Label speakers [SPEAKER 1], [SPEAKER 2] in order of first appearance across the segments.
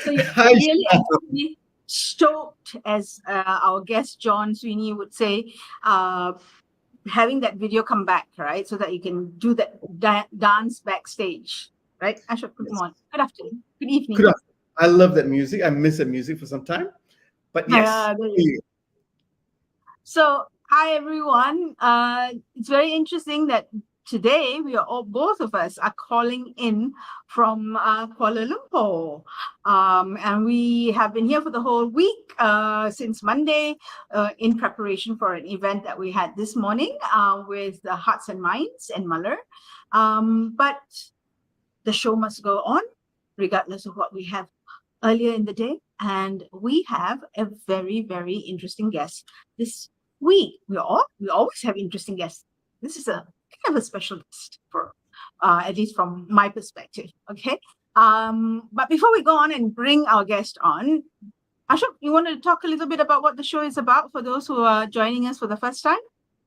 [SPEAKER 1] So you're really stoked, as our guest John Sweeney would say, having that video come back, right? So that you can do that dance backstage, right? Ashok, good morning. Good afternoon. Good evening.
[SPEAKER 2] Good afternoon. I love that music. I miss that music for some time. But yes.
[SPEAKER 1] So, hi everyone. It's very interesting that today both of us are calling in from Kuala Lumpur, and we have been here for the whole week since Monday in preparation for an event that we had this morning with the Hearts&Minds and Muller. But the show must go on regardless of what we have earlier in the day, and we have a very, very interesting guest this week. We always have interesting guests. This is a kind of a special guest for at least from my perspective. Okay. But before we go on and bring our guest on, Ashok, you want to talk a little bit about what the show is about for those who are joining us for the first time?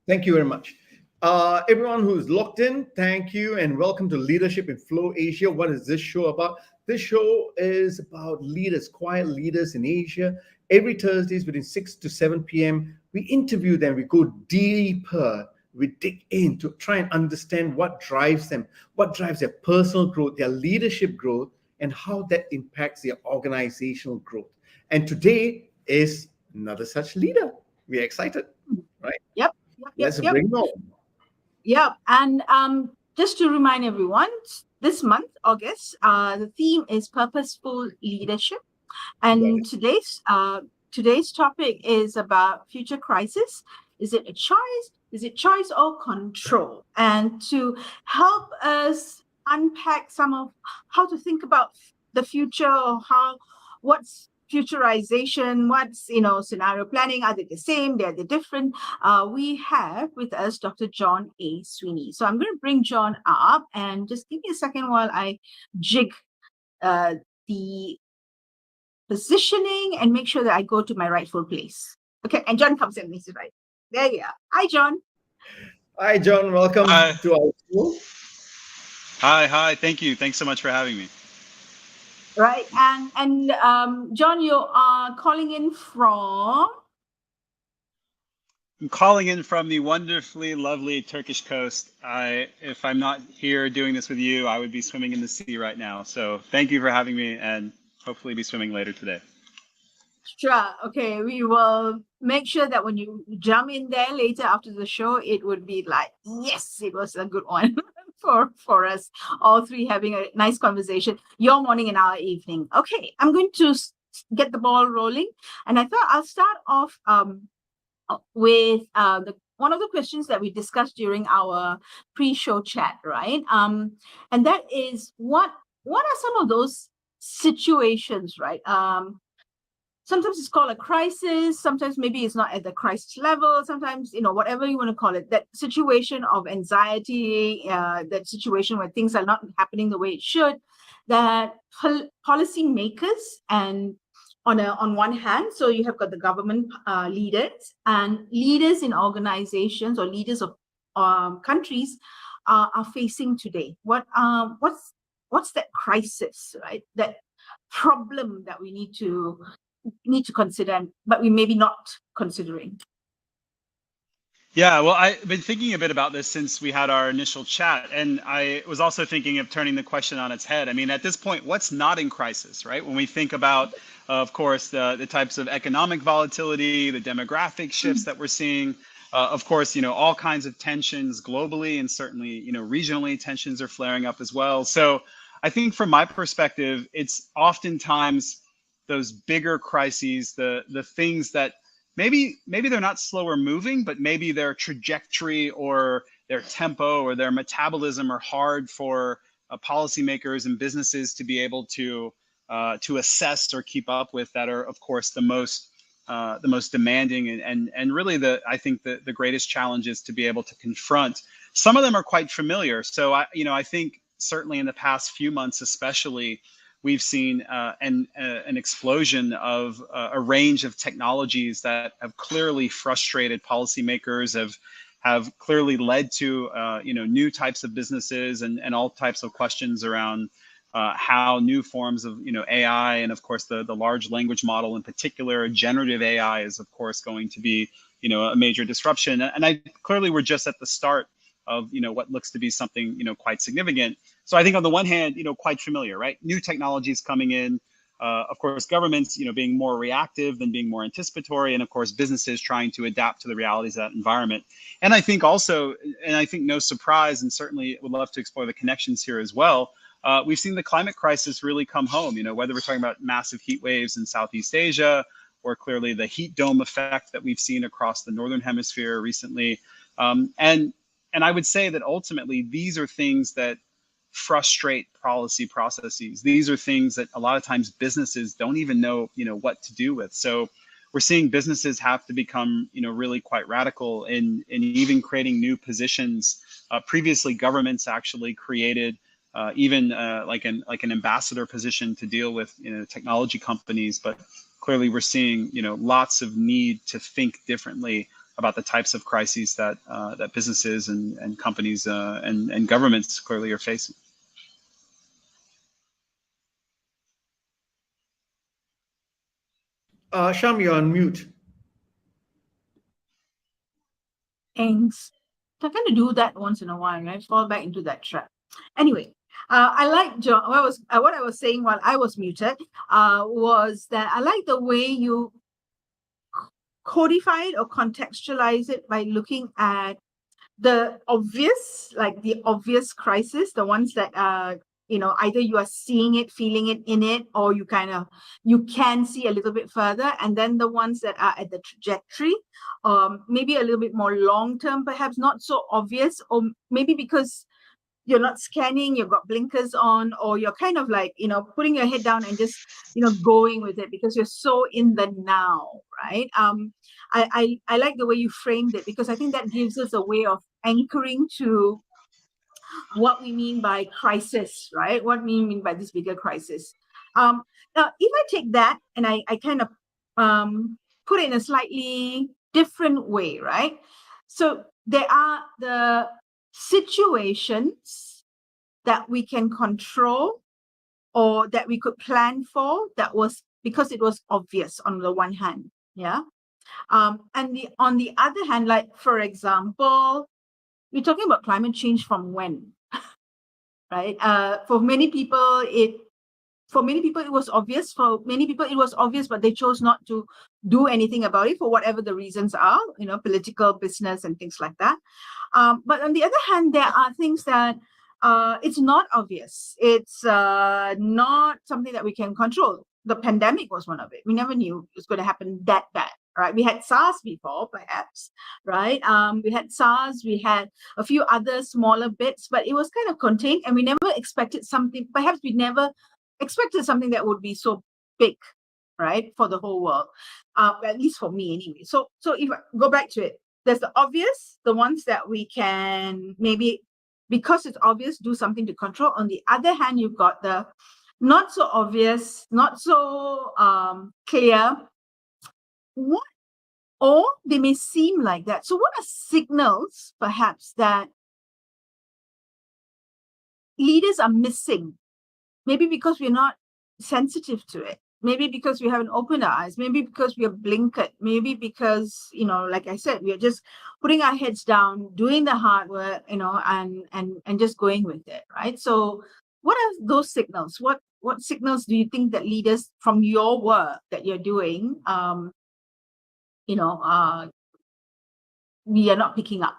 [SPEAKER 2] Thank you very much. Everyone who's locked in, thank you, and welcome to Leadership in Flow Asia. What is this show about? This show is about leaders, quiet leaders in Asia. Every Thursdays between 6 to 7 p.m., we interview them, we go deeper, we dig in to try and understand what drives them, what drives their personal growth, their leadership growth, and how that impacts their organizational growth. And today is another such leader. We're excited, right?
[SPEAKER 1] Yep.
[SPEAKER 2] Let's bring it on.
[SPEAKER 1] Yeah, and just to remind everyone, this month, August, the theme is Purposeful Leadership. And today's topic is about future crisis. Is it a choice? Is it choice or control? And to help us unpack some of how to think about the future, or what's futurization, what's scenario planning, are they the same, they're different? We have with us Dr. John A. Sweeney. So I'm going to bring John up, and just give me a second while I jig the positioning and make sure that I go to my rightful place. Okay, and John comes in. He's right. There you are. Hi, John.
[SPEAKER 2] Hi, John. Welcome to our show.
[SPEAKER 3] Hi. Thank you. Thanks so much for having me.
[SPEAKER 1] Right, and John, you are calling in from?
[SPEAKER 3] I'm calling in from the wonderfully lovely Turkish coast. If I'm not here doing this with you, I would be swimming in the sea right now. So thank you for having me, and hopefully be swimming later today.
[SPEAKER 1] Sure. Okay, we will make sure that when you jump in there later after the show, it would be like, yes, it was a good one for us all three having a nice conversation. Your morning and our evening. Okay, I'm going to get the ball rolling, and I thought I'll start off with one of the questions that we discussed during our pre-show chat, right? And that is what are some of those situations, right? Sometimes it's called a crisis. Sometimes maybe it's not at the crisis level. Sometimes, whatever you want to call it, that situation of anxiety, that situation where things are not happening the way it should, that policy makers and on one hand, so you have got the government leaders and leaders in organizations or leaders of countries are facing today. What's that crisis, right? That problem that we need to consider, but we maybe not considering.
[SPEAKER 3] Yeah, well, I've been thinking a bit about this since we had our initial chat, and I was also thinking of turning the question on its head. I mean, at this point, what's not in crisis, right? When we think about, of course, the types of economic volatility, the demographic shifts that we're seeing, of course, all kinds of tensions globally, and certainly, regionally, tensions are flaring up as well. So I think from my perspective, it's oftentimes those bigger crises, the things that maybe they're not slower moving, but maybe their trajectory or their tempo or their metabolism are hard for policymakers and businesses to be able to assess or keep up with, that are, of course, the most demanding, and really I think the greatest challenge is to be able to confront. Some of them are quite familiar. So I think certainly in the past few months, especially, we've seen an explosion of a range of technologies that have clearly frustrated policymakers, have clearly led to new types of businesses and all types of questions around how new forms of AI, and of course the large language model in particular, generative AI, is of course going to be a major disruption. And I clearly we're just at the start of what looks to be something quite significant. So I think on the one hand, quite familiar, right? New technologies coming in, of course, governments being more reactive than being more anticipatory, and of course businesses trying to adapt to the realities of that environment. And I think also, and I think no surprise, and certainly would love to explore the connections here as well, we've seen the climate crisis really come home, whether we're talking about massive heat waves in Southeast Asia, or clearly the heat dome effect that we've seen across the Northern Hemisphere recently. And I would say that ultimately these are things that frustrate policy processes. These are things that a lot of times businesses don't even know, what to do with. So we're seeing businesses have to become, really quite radical in even creating new positions. Previously, governments actually created even like an ambassador position to deal with technology companies, but clearly we're seeing lots of need to think differently about the types of crises that that businesses and companies and governments clearly are facing.
[SPEAKER 2] Sham, you're on mute.
[SPEAKER 1] Thanks. I kind of do that once in a while, right? Fall back into that trap. Anyway, I like John. What I was saying while I was muted was that I like the way you codify it or contextualize it by looking at the obvious, like the obvious crisis, the ones that either you are seeing it, feeling it in it, or you can see a little bit further, and then the ones that are at the trajectory, maybe a little bit more long term, perhaps not so obvious, or maybe because you're not scanning, you've got blinkers on, or you're kind of like, putting your head down and just, going with it because you're so in the now, right? I like the way you framed it, because I think that gives us a way of anchoring to what we mean by crisis, right? What we mean by this bigger crisis. Now, if I take that and I kind of put it in a slightly different way, right? So there are the situations that we can control or that we could plan for, that was because it was obvious on the one hand, yeah. And on the other hand, like for example, we're talking about climate change from when, right? For many people it was obvious. For many people it was obvious, but they chose not to do anything about it for whatever the reasons are, political, business, and things like that. But on the other hand, there are things that it's not obvious. It's not something that we can control. The pandemic was one of it. We never knew it was going to happen that bad, right? We had SARS before, perhaps, right? We had SARS, we had a few other smaller bits, but it was kind of contained, and we never expected something. Perhaps we never expected something that would be so big, right, for the whole world. At least for me, anyway. So if I go back to it, there's the obvious, the ones that we can maybe, because it's obvious, do something to control. On the other hand, you've got the not so obvious, not so clear, or they may seem like that. So what are signals, perhaps, that leaders are missing? Maybe because we're not sensitive to it. Maybe because we haven't opened our eyes, maybe because we are blinkered, maybe because, like I said, we are just putting our heads down, doing the hard work, and just going with it, right? So what are those signals? What signals do you think that leaders from your work that you're doing, we are not picking up?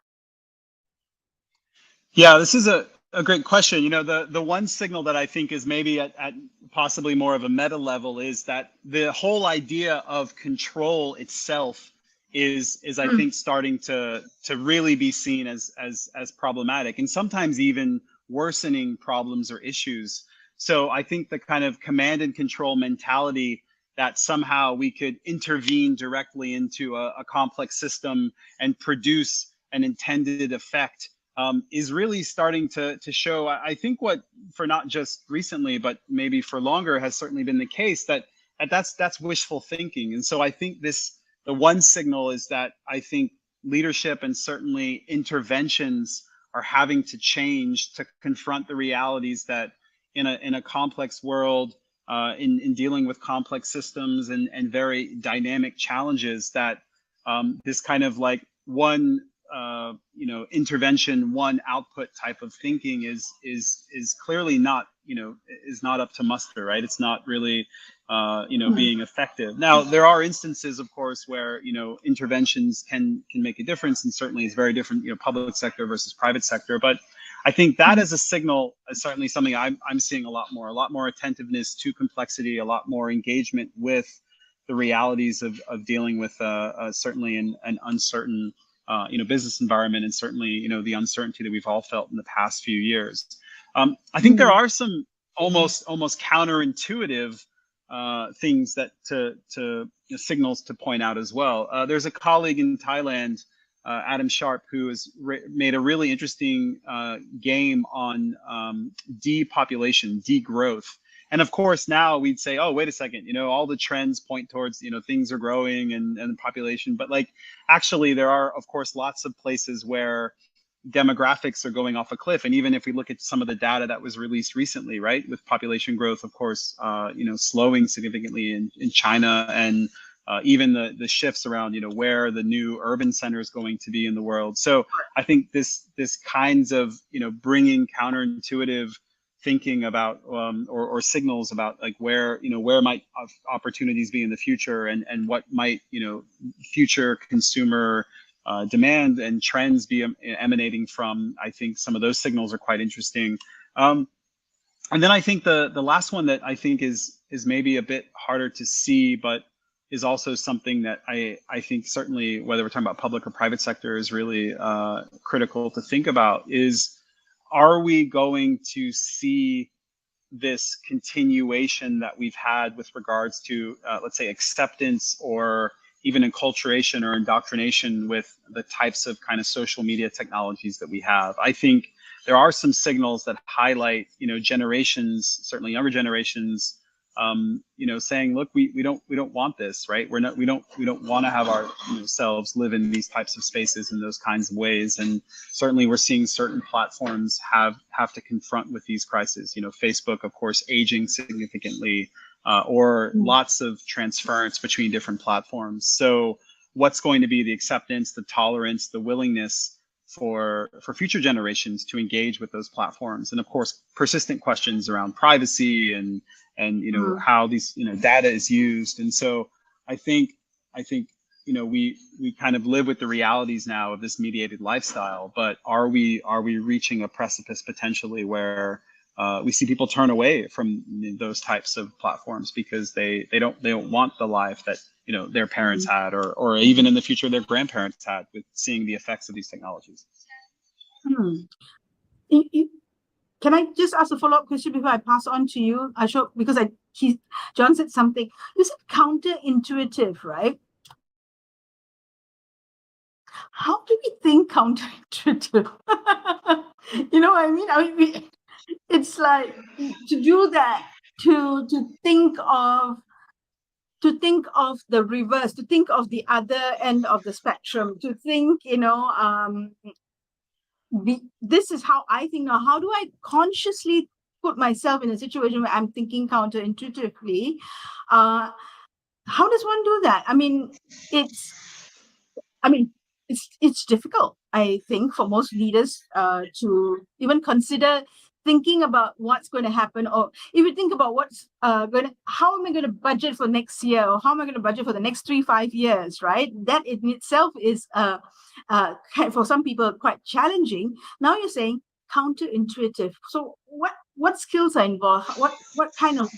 [SPEAKER 3] Yeah, this is a great question. The one signal that I think is maybe at possibly more of a meta level is that the whole idea of control itself is I think starting to really be seen as problematic, and sometimes even worsening problems or issues. So I think the kind of command and control mentality that somehow we could intervene directly into a complex system and produce an intended effect is really starting to show. I think what, for not just recently, but maybe for longer, has certainly been the case, that's wishful thinking. And so I think the one signal is that I think leadership and certainly interventions are having to change to confront the realities that in a complex world, in dealing with complex systems and very dynamic challenges, that this kind of like one intervention, one output type of thinking is clearly not, is not up to muster, right? It's not really, being effective. Now, there are instances, of course, where, interventions can make a difference, and certainly is very different, public sector versus private sector. But I think that as a signal is certainly something I'm seeing a lot more attentiveness to complexity, a lot more engagement with the realities of dealing with certainly an uncertain business environment, and certainly, the uncertainty that we've all felt in the past few years. I think there are some almost counterintuitive things that signals to point out as well. There's a colleague in Thailand, Adam Sharp, who has made a really interesting game on depopulation, degrowth. And of course, now we'd say, oh, wait a second, all the trends point towards, things are growing and the population. But like, actually, there are, of course, lots of places where demographics are going off a cliff. And even if we look at some of the data that was released recently, right, with population growth, of course, slowing significantly in China, and even the shifts around, where the new urban center is going to be in the world. So I think this kinds of, bringing counterintuitive thinking about or signals about like where might opportunities be in the future, and what might future consumer demand and trends be emanating from. I think some of those signals are quite interesting. And then I think the last one that I think is maybe a bit harder to see, but is also something that I think certainly, whether we're talking about public or private sector, is really critical to think about, is, are we going to see this continuation that we've had with regards to, let's say, acceptance or even enculturation or indoctrination with the types of kind of social media technologies that we have? I think there are some signals that highlight, generations, certainly younger generations, saying, look, we don't want this, right? We don't want to have ourselves live in these types of spaces in those kinds of ways. And certainly we're seeing certain platforms have to confront with these crises. Facebook, of course, aging significantly, or lots of transference between different platforms. So what's going to be the acceptance, the tolerance, the willingness for future generations to engage with those platforms? And of course, persistent questions around privacy and how these data is used. And so I think we kind of live with the realities now of this mediated lifestyle, but are we reaching a precipice potentially where we see people turn away from those types of platforms because they don't want the life that their parents had, or even in the future their grandparents had, with seeing the effects of these technologies?
[SPEAKER 1] Can I just ask a follow-up question before I pass on to you, Ashok? Because John said something. You said counterintuitive, right? How do we think counterintuitive? You know what I mean? It's like, to do that, to think of the reverse, to think of the other end of the spectrum, to think, this is how I think now. How do I consciously put myself in a situation where I'm thinking counterintuitively, how does one do that? I mean, it's difficult, I think, for most leaders to even consider thinking about what's going to happen, or even think about how am I going to budget for next year, or how am I going to budget for the next 3-5 years, right? That in itself is for some people quite challenging. Now you're saying counterintuitive. So what skills are involved? What kind of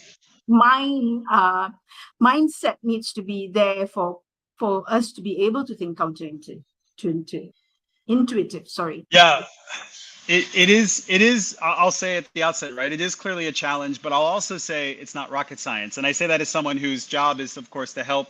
[SPEAKER 1] mindset needs to be there for us to be able to think intuitive, sorry.
[SPEAKER 3] Yeah, it is, I'll say at the outset, right? It is clearly a challenge, but I'll also say it's not rocket science. And I say that as someone whose job is, of course, to help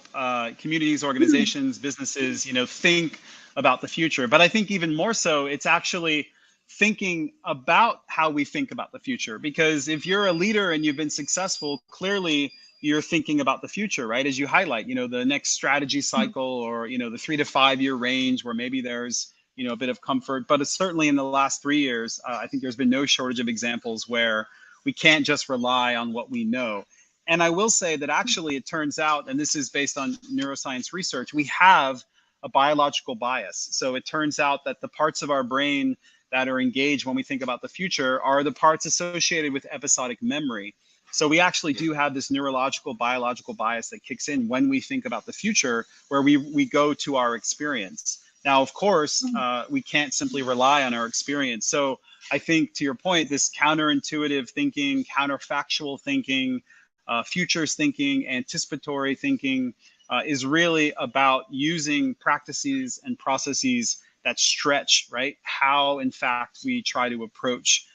[SPEAKER 3] communities, organizations, businesses, think about the future. But I think even more so, it's actually thinking about how we think about the future. Because if you're a leader and you've been successful, clearly you're thinking about the future, right? As you highlight, the next strategy cycle, or, the 3 to 5 year range where maybe there's, a bit of comfort. But it's certainly in the last 3 years, I think there's been no shortage of examples where we can't just rely on what we know. And I will say that actually it turns out, and this is based on neuroscience research, we have a biological bias. So it turns out that the parts of our brain that are engaged when we think about the future are the parts associated with episodic memory. So we actually do have this neurological, biological bias that kicks in when we think about the future, where we go to our experience. Now, of course, we can't simply rely on our experience. So I think, to your point, this counterintuitive thinking, counterfactual thinking, futures thinking, anticipatory thinking is really about using practices and processes that stretch, right? How, in fact, we try to approach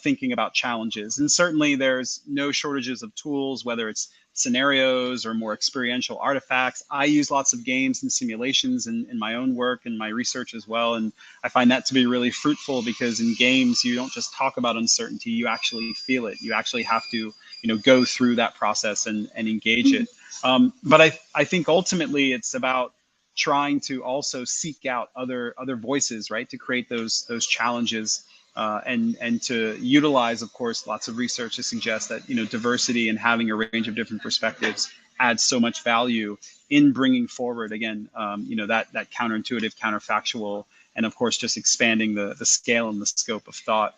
[SPEAKER 3] thinking about challenges. And certainly there's no shortages of tools, whether it's scenarios or more experiential artifacts. I use lots of games and simulations in my own work and my research as well. And I find that to be really fruitful, because in games, you don't just talk about uncertainty, you actually feel it. You actually have to, go through that process and engage it. But I think ultimately it's about trying to also seek out other voices, right, to create those challenges. And to utilize, of course, lots of research to suggest that, diversity and having a range of different perspectives adds so much value in bringing forward, again, that counterintuitive, counterfactual, and of course, just expanding the scale and the scope of thought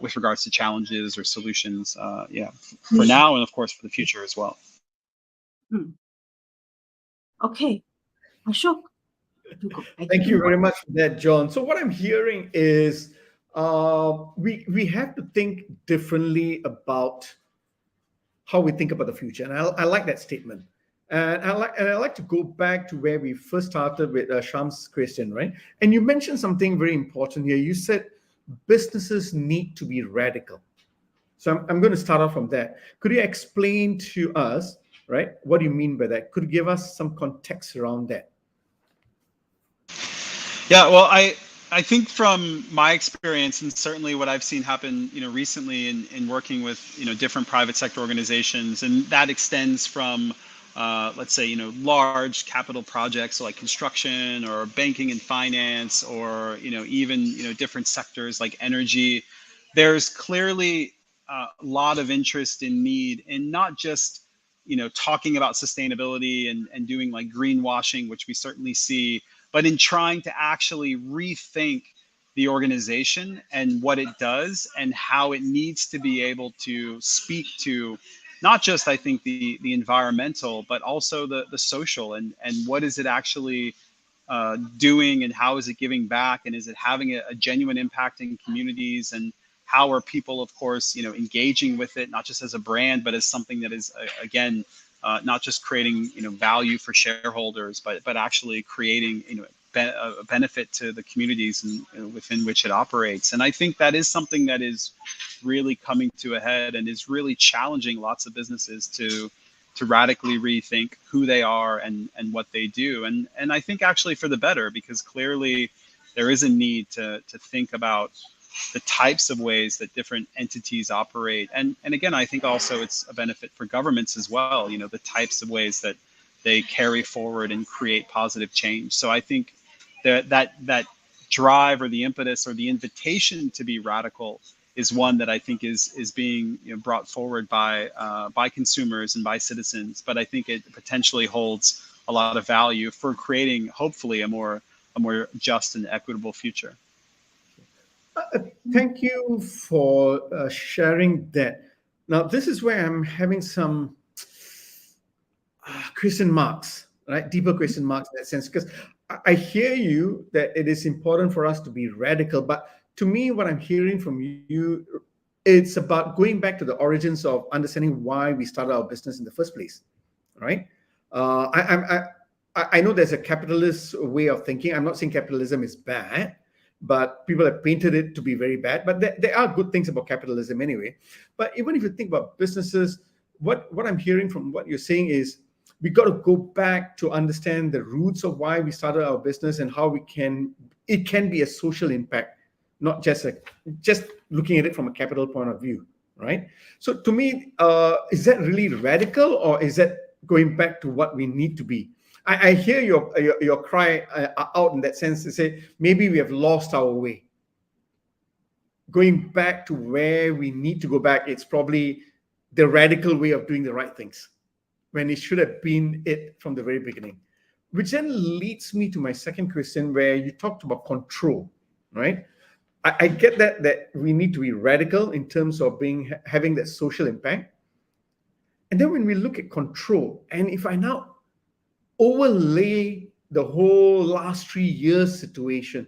[SPEAKER 3] with regards to challenges or solutions, for now, and of course, for the future as well.
[SPEAKER 1] Okay, Ashok.
[SPEAKER 2] Thank you very much for that, John. So what I'm hearing is, we have to think differently about how we think about the future, and I like that statement. And I like to go back to where we first started with Sham's question, right? And you mentioned something very important here. You said businesses need to be radical. So I'm going to start off from that. Could you explain to us, right, what do you mean by that? Could you give us some context around that?
[SPEAKER 3] Yeah, well, I think from my experience, and certainly what I've seen happen, recently in working with, different private sector organizations, and that extends from, let's say, large capital projects like construction or banking and finance, or, even, different sectors like energy. There's clearly a lot of interest and need in not just, talking about sustainability and doing like greenwashing, which we certainly see, but in trying to actually rethink the organization and what it does and how it needs to be able to speak to not just, I think, the environmental, but also the social, and what is it actually doing, and how is it giving back, and is it having a genuine impact in communities, and how are people, of course, engaging with it, not just as a brand, but as something that is, again, not just creating, value for shareholders, but actually creating, a benefit to the communities and within which it operates. And I think that is something that is really coming to a head and is really challenging lots of businesses to radically rethink who they are and what they do. And I think actually for the better, because clearly there is a need to think about the types of ways that different entities operate. And again, I think also it's a benefit for governments as well, the types of ways that they carry forward and create positive change. So I think that drive, or the impetus, or the invitation to be radical is one that I think is being brought forward by consumers and by citizens. But I think it potentially holds a lot of value for creating, hopefully, a more just and equitable future.
[SPEAKER 2] Thank you for sharing that. Now, this is where I'm having some question marks, right? Deeper question marks in that sense, because I hear you that it is important for us to be radical, but to me, what I'm hearing from you, it's about going back to the origins of understanding why we started our business in the first place, right? I know there's a capitalist way of thinking. I'm not saying capitalism is bad, but people have painted it to be very bad. But there are good things about capitalism anyway. But even if you think about businesses, what I'm hearing from what you're saying is we got to go back to understand the roots of why we started our business and how it can be a social impact, not just looking at it from a capital point of view, right? So to me, is that really radical, or is that going back to what we need to be? I hear your cry out in that sense to say maybe we have lost our way. Going back to where we need to go back, it's probably the radical way of doing the right things, when it should have been it from the very beginning. Which then leads me to my second question, where you talked about control, right? I get that we need to be radical in terms of having that social impact. And then when we look at control, and if I now overlay the whole last 3 years situation,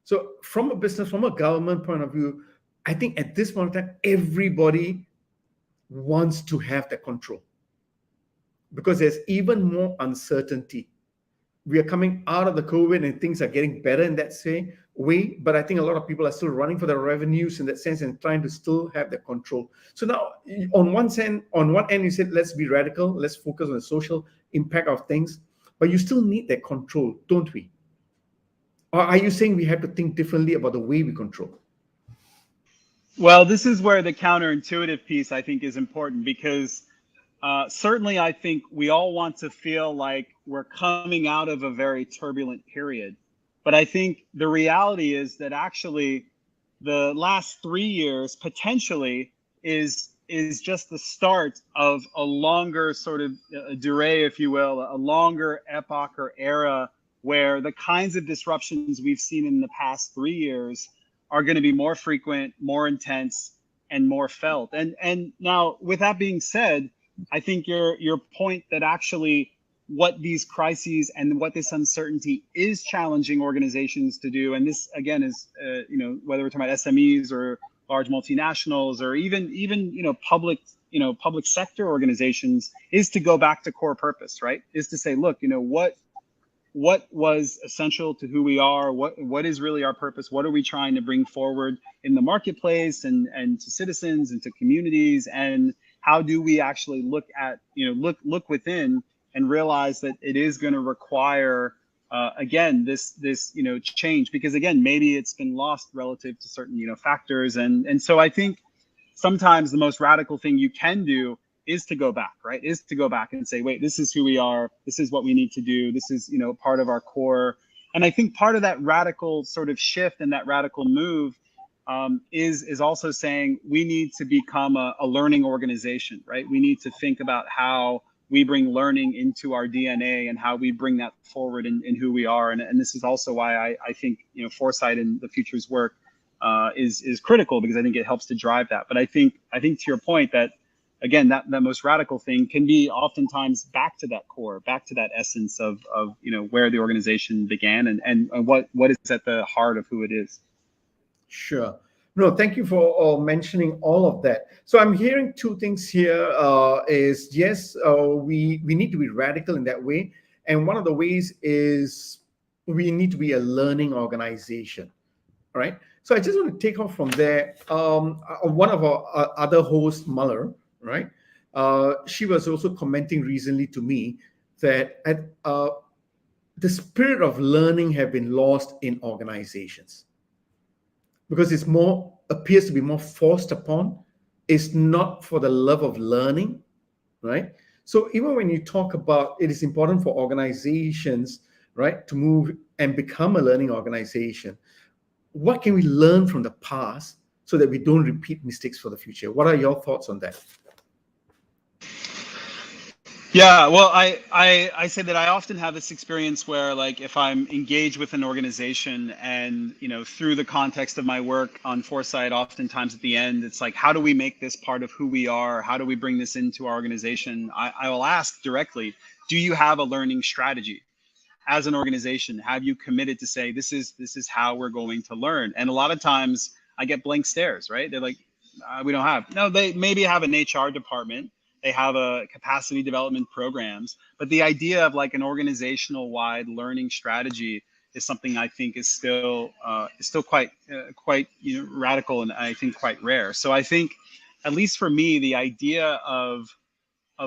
[SPEAKER 2] so from a business, from a government point of view, I think at this point in time, everybody wants to have that control, because there's even more uncertainty. We are coming out of the COVID and things are getting better in that way, but I think a lot of people are still running for their revenues in that sense and trying to still have the control. So now, on one end, you said, let's be radical, let's focus on the social impact of things, but you still need that control, don't we? Or are you saying we have to think differently about the way we control?
[SPEAKER 3] Well, this is where the counterintuitive piece, I think, is important, because certainly I think we all want to feel like we're coming out of a very turbulent period. But I think the reality is that actually the last 3 years potentially is just the start of a longer sort of durée, if you will, a longer epoch or era where the kinds of disruptions we've seen in the past 3 years are going to be more frequent, more intense, and more felt. And now, with that being said, I think your point that actually what these crises and what this uncertainty is challenging organizations to do, and this again is whether we're talking about SMEs or large multinationals or even public sector organizations, is to go back to core purpose, right? Is to say, look, what was essential to who we are, what is really our purpose, what are we trying to bring forward in the marketplace and to citizens and to communities, and how do we actually look within and realize that it is going to require again this change, because again maybe it's been lost relative to certain factors, and so I think sometimes the most radical thing you can do is to go back, right? Is to go back and say, wait, this is who we are, this is what we need to do, this is part of our core. And I think part of that radical sort of shift and that radical move is also saying we need to become a learning organization, right? We need to think about how we bring learning into our DNA and how we bring that forward in who we are. And this is also why I think Foresight and the Future's work is critical, because I think it helps to drive that. But I think to your point that again that most radical thing can be oftentimes back to that core, back to that essence of where the organization began and what is at the heart of who it is.
[SPEAKER 2] Sure. No, thank you for mentioning all of that. So I'm hearing two things here. Is yes, we need to be radical in that way, and one of the ways is we need to be a learning organization, right? So I just want to take off from there. One of our other hosts, Muller, right? She was also commenting recently to me that the spirit of learning have been lost in organizations, because it's appears to be more forced upon. It's not for the love of learning, right? So even when you talk about it is important for organizations, right, to move and become a learning organization, what can we learn from the past so that we don't repeat mistakes for the future. What are your thoughts on that?
[SPEAKER 3] Yeah, well, I say that I often have this experience where, like, if I'm engaged with an organization and, through the context of my work on Foresight, oftentimes at the end, it's like, how do we make this part of who we are? How do we bring this into our organization? I will ask directly, do you have a learning strategy? As an organization, have you committed to say, this is how we're going to learn? And a lot of times I get blank stares, right? They're like, we don't have. No, they maybe have an HR department. They have a capacity development programs, but the idea of like an organizational wide learning strategy is something I think is still quite radical, and I think quite rare. So I think, at least for me, the idea of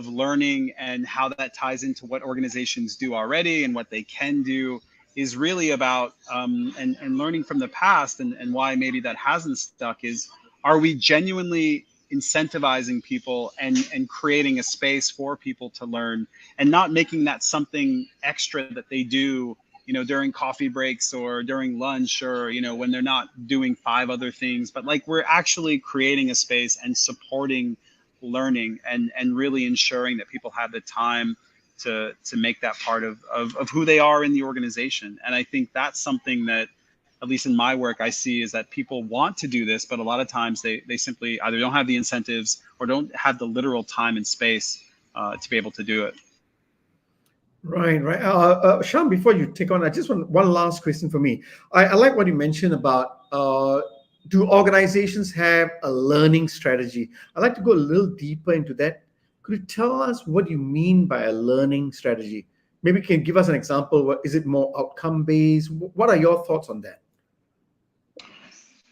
[SPEAKER 3] learning and how that ties into what organizations do already and what they can do is really about and learning from the past, and why maybe that hasn't stuck is, are we genuinely incentivizing people and creating a space for people to learn, and not making that something extra that they do during coffee breaks or during lunch, or when they're not doing 5 other things, but like we're actually creating a space and supporting learning and really ensuring that people have the time to make that part of who they are in the organization. And I think that's something that, at least in my work, I see is that people want to do this, but a lot of times they simply either don't have the incentives or don't have the literal time and space to be able to do it.
[SPEAKER 2] Right. Sham, before you take on, I just want one last question for me. I like what you mentioned about do organizations have a learning strategy? I'd like to go a little deeper into that. Could you tell us what you mean by a learning strategy? Maybe you can give us an example. Is it more outcome-based? What are your thoughts on that?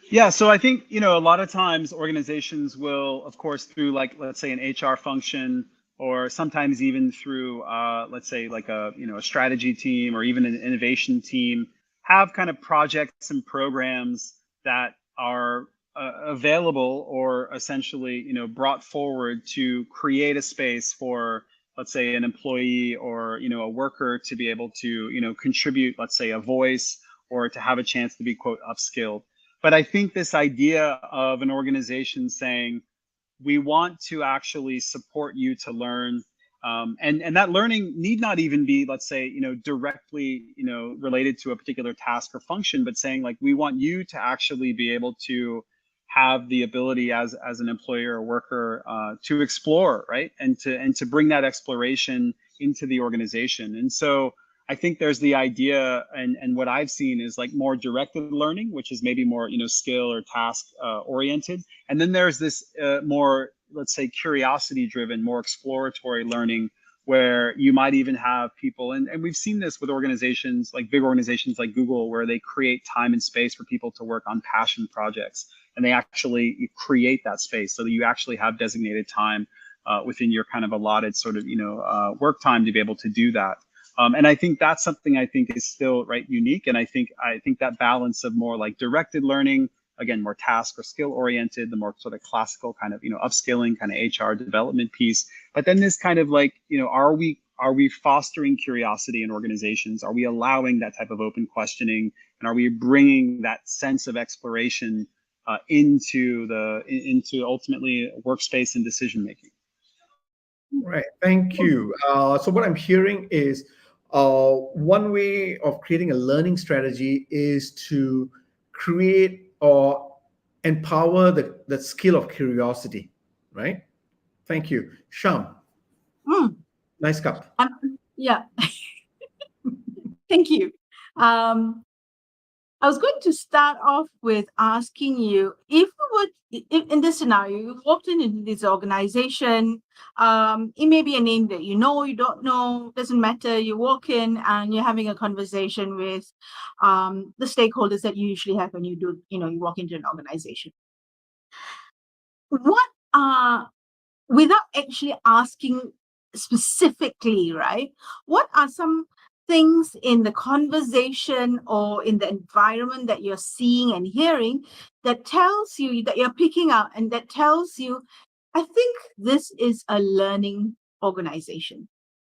[SPEAKER 3] Yeah, so I think, a lot of times organizations will, of course, through like, let's say an HR function, or sometimes even through, let's say like a strategy team or even an innovation team, have kind of projects and programs that are available or essentially, brought forward to create a space for, let's say, an employee or, a worker to be able to, contribute, let's say, a voice, or to have a chance to be, quote, upskilled. But I think this idea of an organization saying, we want to actually support you to learn, and that learning need not even be, let's say, directly, related to a particular task or function, but saying like, we want you to actually be able to have the ability as an employer or worker to explore, right? And to bring that exploration into the organization. And so I think there's the idea, and what I've seen is like more directed learning, which is maybe more, skill or task oriented. And then there's this more, let's say, curiosity driven, more exploratory learning, where you might even have people, and we've seen this with organizations, like big organizations like Google, where they create time and space for people to work on passion projects. And they actually create that space so that you actually have designated time within your kind of allotted sort of, work time to be able to do that. And I think that's something I think is still unique. And I think that balance of more like directed learning, again, more task or skill oriented, the more sort of classical kind of, upskilling kind of HR development piece. But then this kind of like, are we fostering curiosity in organizations? Are we allowing that type of open questioning? And are we bringing that sense of exploration into ultimately workspace and decision making?
[SPEAKER 2] Right. Thank you. So what I'm hearing is one way of creating a learning strategy is to create or empower the skill of curiosity, right? Thank you. Sham, nice cup.
[SPEAKER 1] Yeah. Thank you. I was going to start off with asking you, if in this scenario, you walked into this organization, it may be a name that you don't know, doesn't matter. You walk in and you're having a conversation with the stakeholders that you usually have when you walk into an organization. What without actually asking specifically, right? What are some things in the conversation or in the environment that you're seeing and hearing that tells you, that you're picking up, and that tells you, I think this is a learning organization?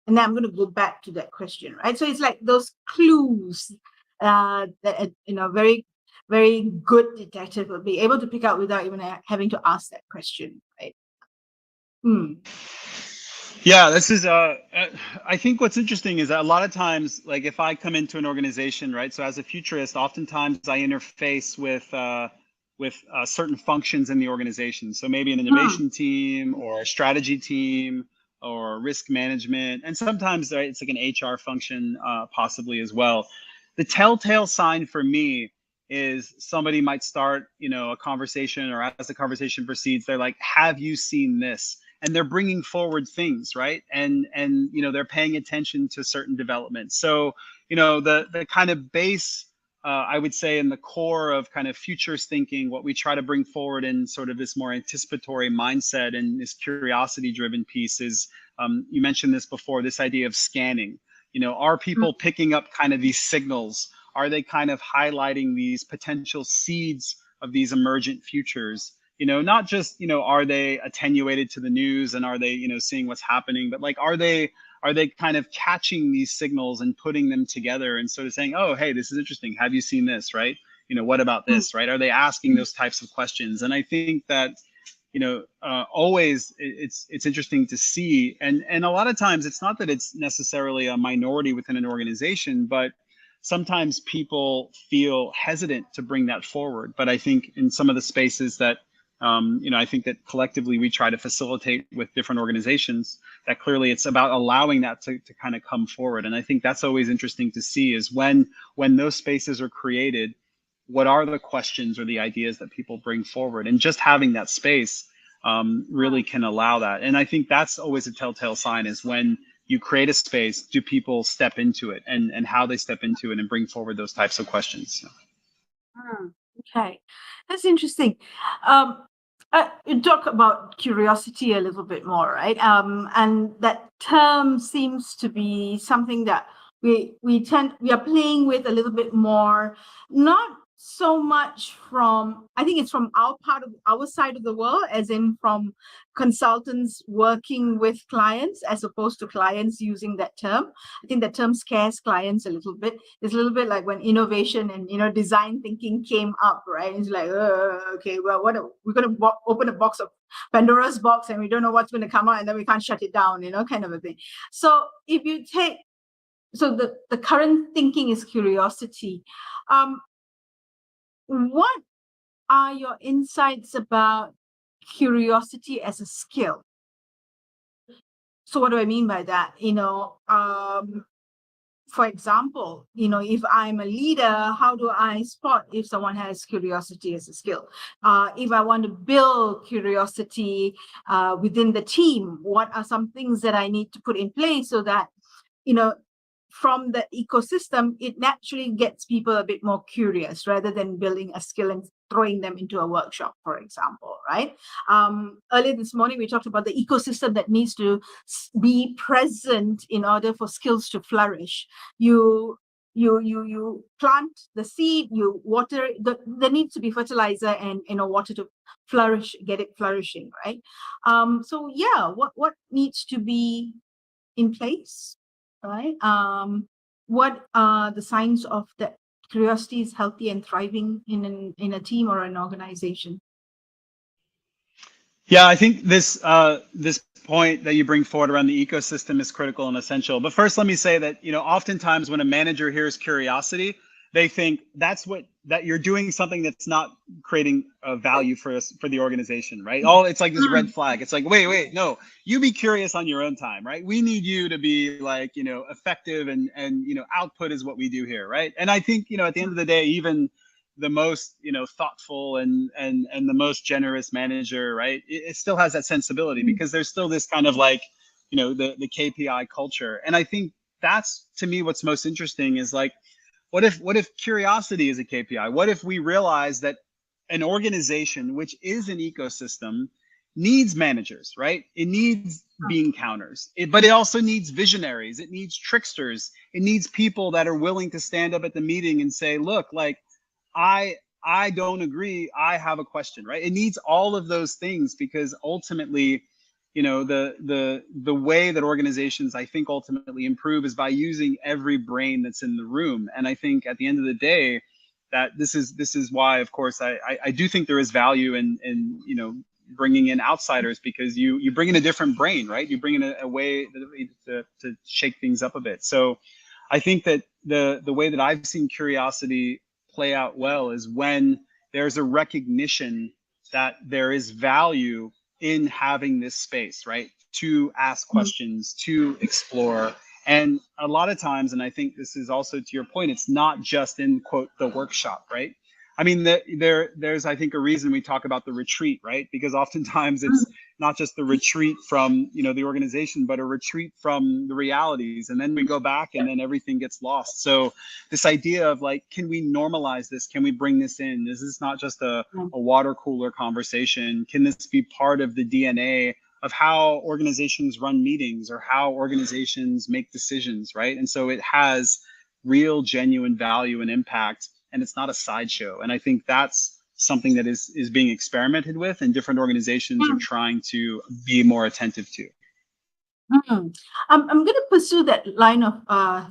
[SPEAKER 1] And then I'm going to go back to that question, right? So it's like those clues that, very very good detective will be able to pick out without even having to ask that question, right?
[SPEAKER 3] Yeah, this is I think what's interesting is that a lot of times, like if I come into an organization, right? So as a futurist, oftentimes I interface with certain functions in the organization. So maybe an innovation team or a strategy team or risk management, and sometimes right, it's like an HR function possibly as well. The telltale sign for me is somebody might start, a conversation, or as the conversation proceeds, they're like, "Have you seen this?" And they're bringing forward things, right? And they're paying attention to certain developments. So the kind of base, I would say, in the core of kind of futures thinking, what we try to bring forward in sort of this more anticipatory mindset and this curiosity driven piece is, you mentioned this before, this idea of scanning. Are people picking up kind of these signals? Are they kind of highlighting these potential seeds of these emergent futures? Not just, are they attenuated to the news and are they, seeing what's happening, but like, are they kind of catching these signals and putting them together and sort of saying, oh, hey, this is interesting. Have you seen this, right? What about this, right? Are they asking those types of questions? And I think that, always it's interesting to see. And a lot of times it's not that it's necessarily a minority within an organization, but sometimes people feel hesitant to bring that forward. But I think in some of the spaces that I think that collectively we try to facilitate with different organizations, that clearly it's about allowing that to kind of come forward. And I think that's always interesting to see is when those spaces are created, what are the questions or the ideas that people bring forward? And just having that space really can allow that. And I think that's always a telltale sign is when you create a space, do people step into it and how they step into it and bring forward those types of questions.
[SPEAKER 1] Okay, that's interesting. You talk about curiosity a little bit more, right? And that term seems to be something that we are playing with a little bit more, not so much from, I think it's from our side of the world, as in from consultants working with clients as opposed to clients using that term. I think that term scares clients a little bit. It's a little bit like when innovation and design thinking came up, right? It's like, okay, well, we're going to open a box of Pandora's box and we don't know what's going to come out and then we can't shut it down, kind of a thing. So if you take, so the current thinking is curiosity. What are your insights about curiosity as a skill? So what do I mean by that? For example, if I'm a leader, how do I spot if someone has curiosity as a skill? If I want to build curiosity within the team, what are some things that I need to put in place so that, from the ecosystem, it naturally gets people a bit more curious rather than building a skill and throwing them into a workshop, for example, right? Earlier this morning, we talked about the ecosystem that needs to be present in order for skills to flourish. You plant the seed, you water it, there needs to be fertilizer and water to flourish, get it flourishing, right? So yeah, what needs to be in place? Right? What are the signs of that curiosity is healthy and thriving in a team or an organization?
[SPEAKER 3] Yeah, I think this point that you bring forward around the ecosystem is critical and essential. But first, let me say that oftentimes when a manager hears curiosity, they think that you're doing something that's not creating a value for the organization, right? It's like this red flag. It's like, wait, no, you be curious on your own time, right? We need you to be like, effective and output is what we do here, right? And I think, at the end of the day, even the most, thoughtful and the most generous manager, right? It still has that sensibility because there's still this kind of like, the KPI culture. And I think that's, to me, what's most interesting is like, what if curiosity is a KPI? What if we realize that an organization, which is an ecosystem, needs managers, right? It needs bean counters, but it also needs visionaries. It needs tricksters. It needs people that are willing to stand up at the meeting and say, look, like, I don't agree. I have a question, right? It needs all of those things because ultimately, the way that organizations, I think, ultimately improve is by using every brain that's in the room. And I think at the end of the day, that this is why, of course, I do think there is value in bringing in outsiders, because you bring in a different brain, right? You bring in a way to shake things up a bit. So I think that the way that I've seen curiosity play out well is when there's a recognition that there is value in having this space, right? To ask questions, to explore. And a lot of times, and I think this is also to your point, it's not just in, quote, the workshop, right? I mean, there's, I think, a reason we talk about the retreat, right? Because oftentimes it's not just the retreat from, the organization, but a retreat from the realities. And then we go back and then everything gets lost. So this idea of like, can we normalize this? Can we bring this in? This is not just a water cooler conversation. Can this be part of the DNA of how organizations run meetings or how organizations make decisions, right? And so it has real, genuine value and impact, and it's not a sideshow. And I think that's something that is being experimented with, and different organizations are trying to be more attentive to.
[SPEAKER 1] I'm going to pursue that line of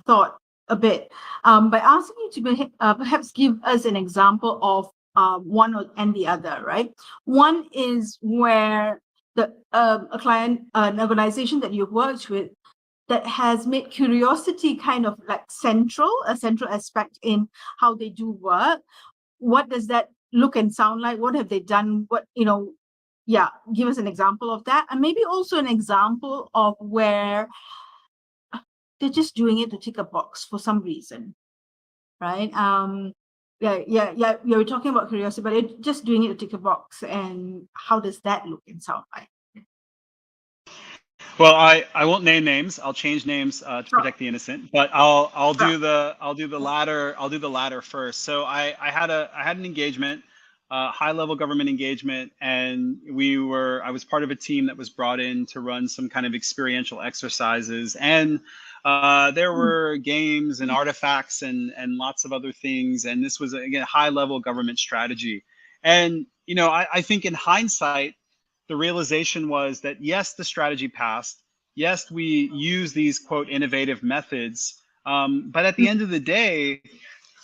[SPEAKER 1] thought a bit by asking you to perhaps give us an example of one and the other, right? One is where a client, an organization that you've worked with, that has made curiosity kind of like a central aspect in how they do work. What does that look and sound like? What have they done? Give us an example of that. And maybe also an example of where they're just doing it to tick a box for some reason, right? We're talking about curiosity, but they're just doing it to tick a box. And how does that look and sound like?
[SPEAKER 3] Well, I won't name names. I'll change names to protect the innocent. But I'll do the latter first. So I had an engagement, high level government engagement, and I was part of a team that was brought in to run some kind of experiential exercises, and there were games and artifacts and lots of other things. And this was, again, high level government strategy. And I think in hindsight, the realization was that, yes, the strategy passed. Yes, we use these, quote, innovative methods. But at the end of the day,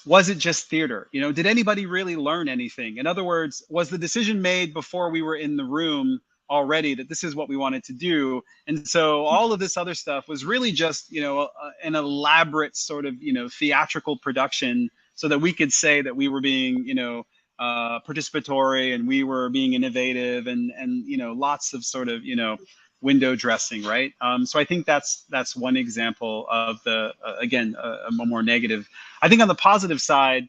[SPEAKER 3] was it just theater? Did anybody really learn anything? In other words, was the decision made before we were in the room already that this is what we wanted to do? And so all of this other stuff was really just, an elaborate sort of, theatrical production so that we could say that we were being, participatory and we were being innovative and lots of sort of window dressing, right? So I think that's one example of the again a more negative. I think on the positive side,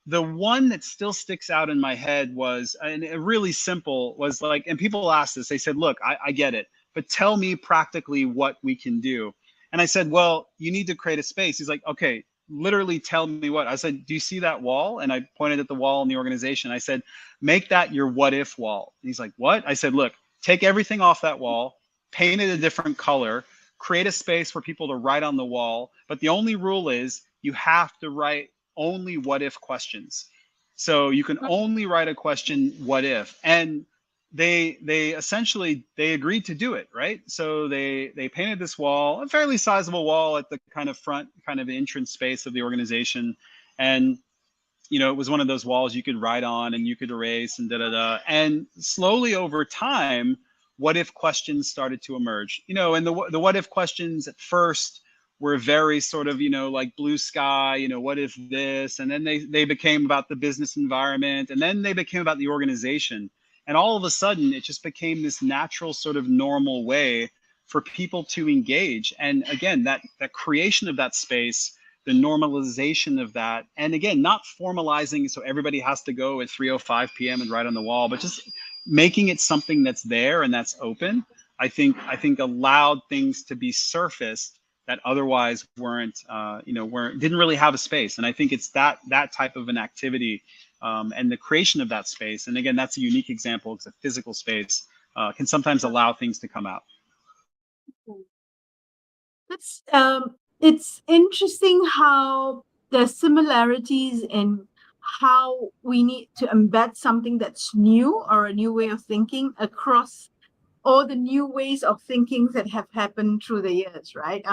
[SPEAKER 3] the one that still sticks out in my head was, and it really simple, was like, and people asked this, they said, look, I get it, but tell me practically what we can do. And I said, well, you need to create a space. He's like, okay, literally tell me what. I said, do you see that wall? And I pointed at the wall in the organization. I said, make that your what if wall. And he's like, what? I said, look, take everything off that wall, paint it a different color, create a space for people to write on the wall. But the only rule is you have to write only what if questions. So you can only write a question, what if? And they essentially agreed to do it, right? So they painted this wall, a fairly sizable wall at the kind of front, kind of entrance space of the organization. And it was one of those walls you could write on and you could erase and And slowly over time, what if questions started to emerge. And the what if questions at first were very sort of, like blue sky, what if this? And then they became about the business environment, and then they became about the organization. And all of a sudden, it just became this natural sort of normal way for people to engage. And again, that creation of that space, the normalization of that, and again, not formalizing so everybody has to go at 3:05 p.m. and write on the wall, but just making it something that's there and that's open, I think allowed things to be surfaced that otherwise didn't really have a space. And I think it's that type of an activity and the creation of that space. And again, that's a unique example. It's a physical space can sometimes allow things to come out.
[SPEAKER 1] That's it's interesting how the similarities in how we need to embed something that's new or a new way of thinking across all the new ways of thinking that have happened through the years, right?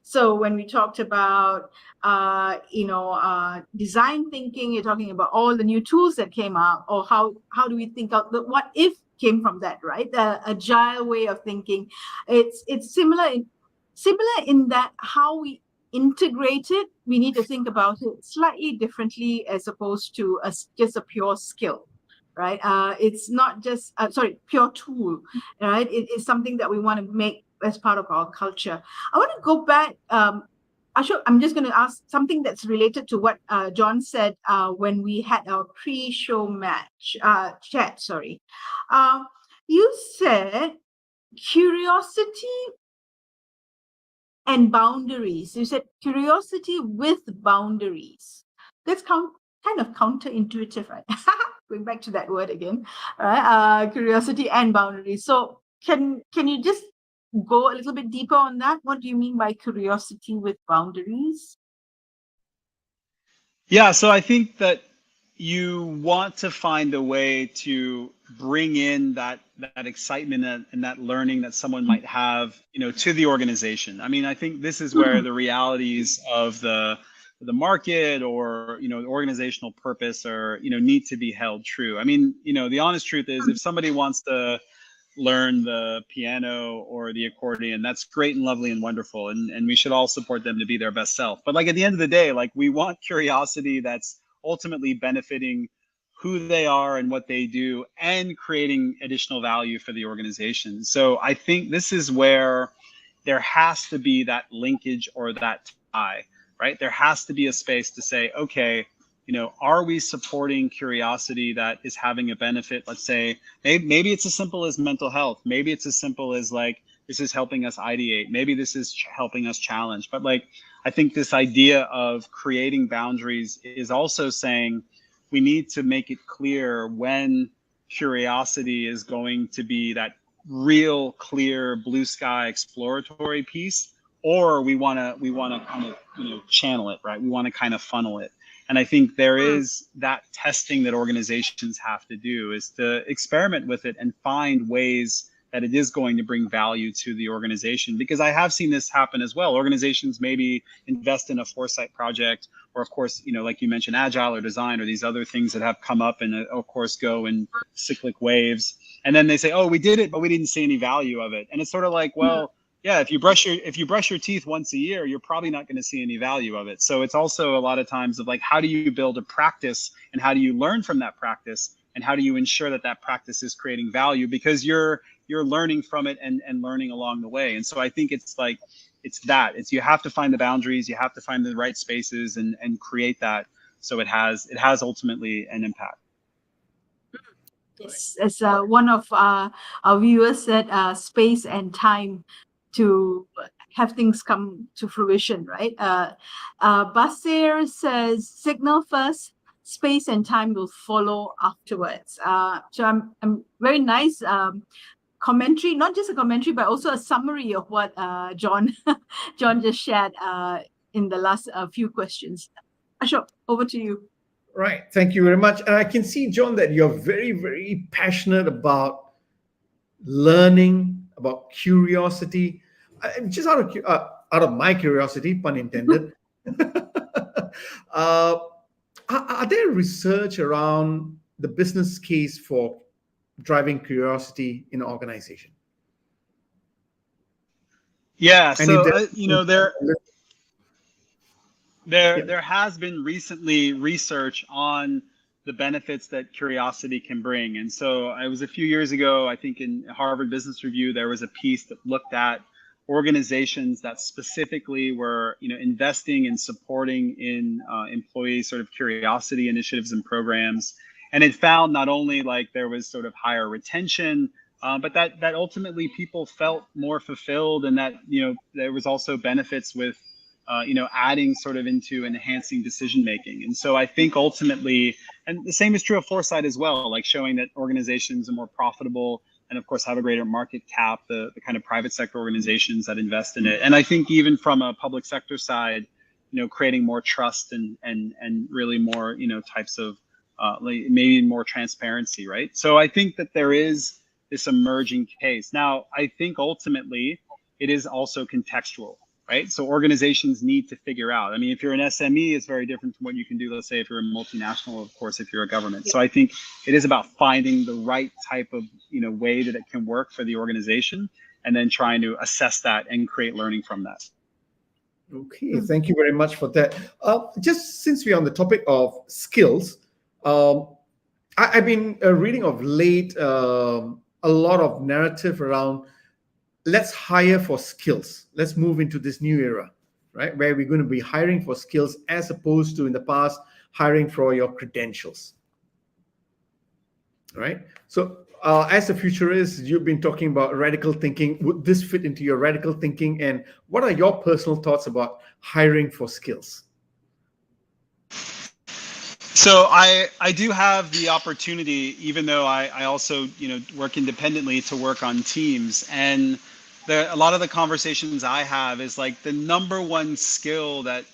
[SPEAKER 1] So when we talked about, design thinking, you're talking about all the new tools that came out, or how do we think out the what if came from that, right? The agile way of thinking. It's similar in that how we integrate it, we need to think about it slightly differently as opposed to just a pure skill, right? It's not just pure tool, right? It is something that we want to make as part of our culture. I want to go back. Ashok, I'm just going to ask something that's related to what John said when we had our pre-show chat. Sorry, you said curiosity and boundaries. You said curiosity with boundaries. That's kind of counterintuitive, right? Going back to that word again, right? Curiosity and boundaries. So can you just go a little bit deeper on that? What do you mean by curiosity with boundaries?
[SPEAKER 3] Yeah, so I think that you want to find a way to bring in that excitement and that learning that someone might have, to the organization. I mean, I think this is where the realities of the market or the organizational purpose are need to be held true. I mean, the honest truth is, if somebody wants to learn the piano or the accordion, that's great and lovely and wonderful, and we should all support them to be their best self. But like, at the end of the day, like, we want curiosity that's ultimately benefiting who they are and what they do, and creating additional value for the organization. So I think this is where there has to be that linkage or that tie, right? There has to be a space to say, okay, are we supporting curiosity that is having a benefit? Let's say maybe it's as simple as mental health. Maybe it's as simple as, like, this is helping us ideate. Maybe this is helping us challenge. But, like, I think this idea of creating boundaries is also saying we need to make it clear when curiosity is going to be that real clear blue sky exploratory piece, or we want to kind of channel it, right? We want to kind of funnel it. And I think there is that testing that organizations have to do, is to experiment with it and find ways that it is going to bring value to the organization. Because I have seen this happen as well. Organizations maybe invest in a Foresight project, or, of course, like you mentioned, agile or design, or these other things that have come up and, of course, go in cyclic waves. And then they say, oh, we did it, but we didn't see any value of it. And it's sort of like, well, yeah, if you brush your teeth once a year, you're probably not going to see any value of it. So it's also a lot of times of, like, how do you build a practice, and how do you learn from that practice, and how do you ensure that that practice is creating value, because you're learning from it and learning along the way. And so I think it's you have to find the boundaries, you have to find the right spaces and create that, so it has ultimately an impact.
[SPEAKER 1] Yes, as one of our viewers said, space and time to have things come to fruition, right? Basir says, signal first, space and time will follow afterwards. So I'm very nice commentary, not just a commentary, but also a summary of what John just shared in the last few questions. Ashok, over to you.
[SPEAKER 2] Right. Thank you very much. And I can see, John, that you're very, very passionate about learning, about curiosity. Just out of my curiosity, pun intended, are there research around the business case for driving curiosity in an organization?
[SPEAKER 3] Yeah. So there has been recently research on the benefits that curiosity can bring. And so it was a few years ago, I think in Harvard Business Review, there was a piece that looked at organizations that specifically were, investing and supporting in employee sort of curiosity initiatives and programs. And it found not only like there was sort of higher retention, but that ultimately people felt more fulfilled, and that, there was also benefits with adding sort of into enhancing decision making. And so I think ultimately, and the same is true of Foresight as well, like showing that organizations are more profitable and, of course, have a greater market cap, the kind of private sector organizations that invest in it. And I think even from a public sector side, creating more trust and really more, types of maybe more transparency, right? So I think that there is this emerging case. Now, I think ultimately it is also contextual, right? So organizations need to figure out. I mean, if you're an SME, it's very different from what you can do, let's say, if you're a multinational, of course, if you're a government. So I think it is about finding the right type of, way that it can work for the organization, and then trying to assess that and create learning from that.
[SPEAKER 2] Okay, thank you very much for that. Just since we're on the topic of skills, I've been reading of late a lot of narrative around let's hire for skills. Let's move into this new era, right? Where we're going to be hiring for skills as opposed to in the past hiring for your credentials, right? So as a futurist, you've been talking about radical thinking. Would this fit into your radical thinking? And what are your personal thoughts about hiring for skills?
[SPEAKER 3] So I do have the opportunity, even though I also, work independently, to work on teams. And a lot of the conversations I have is like the number one skill that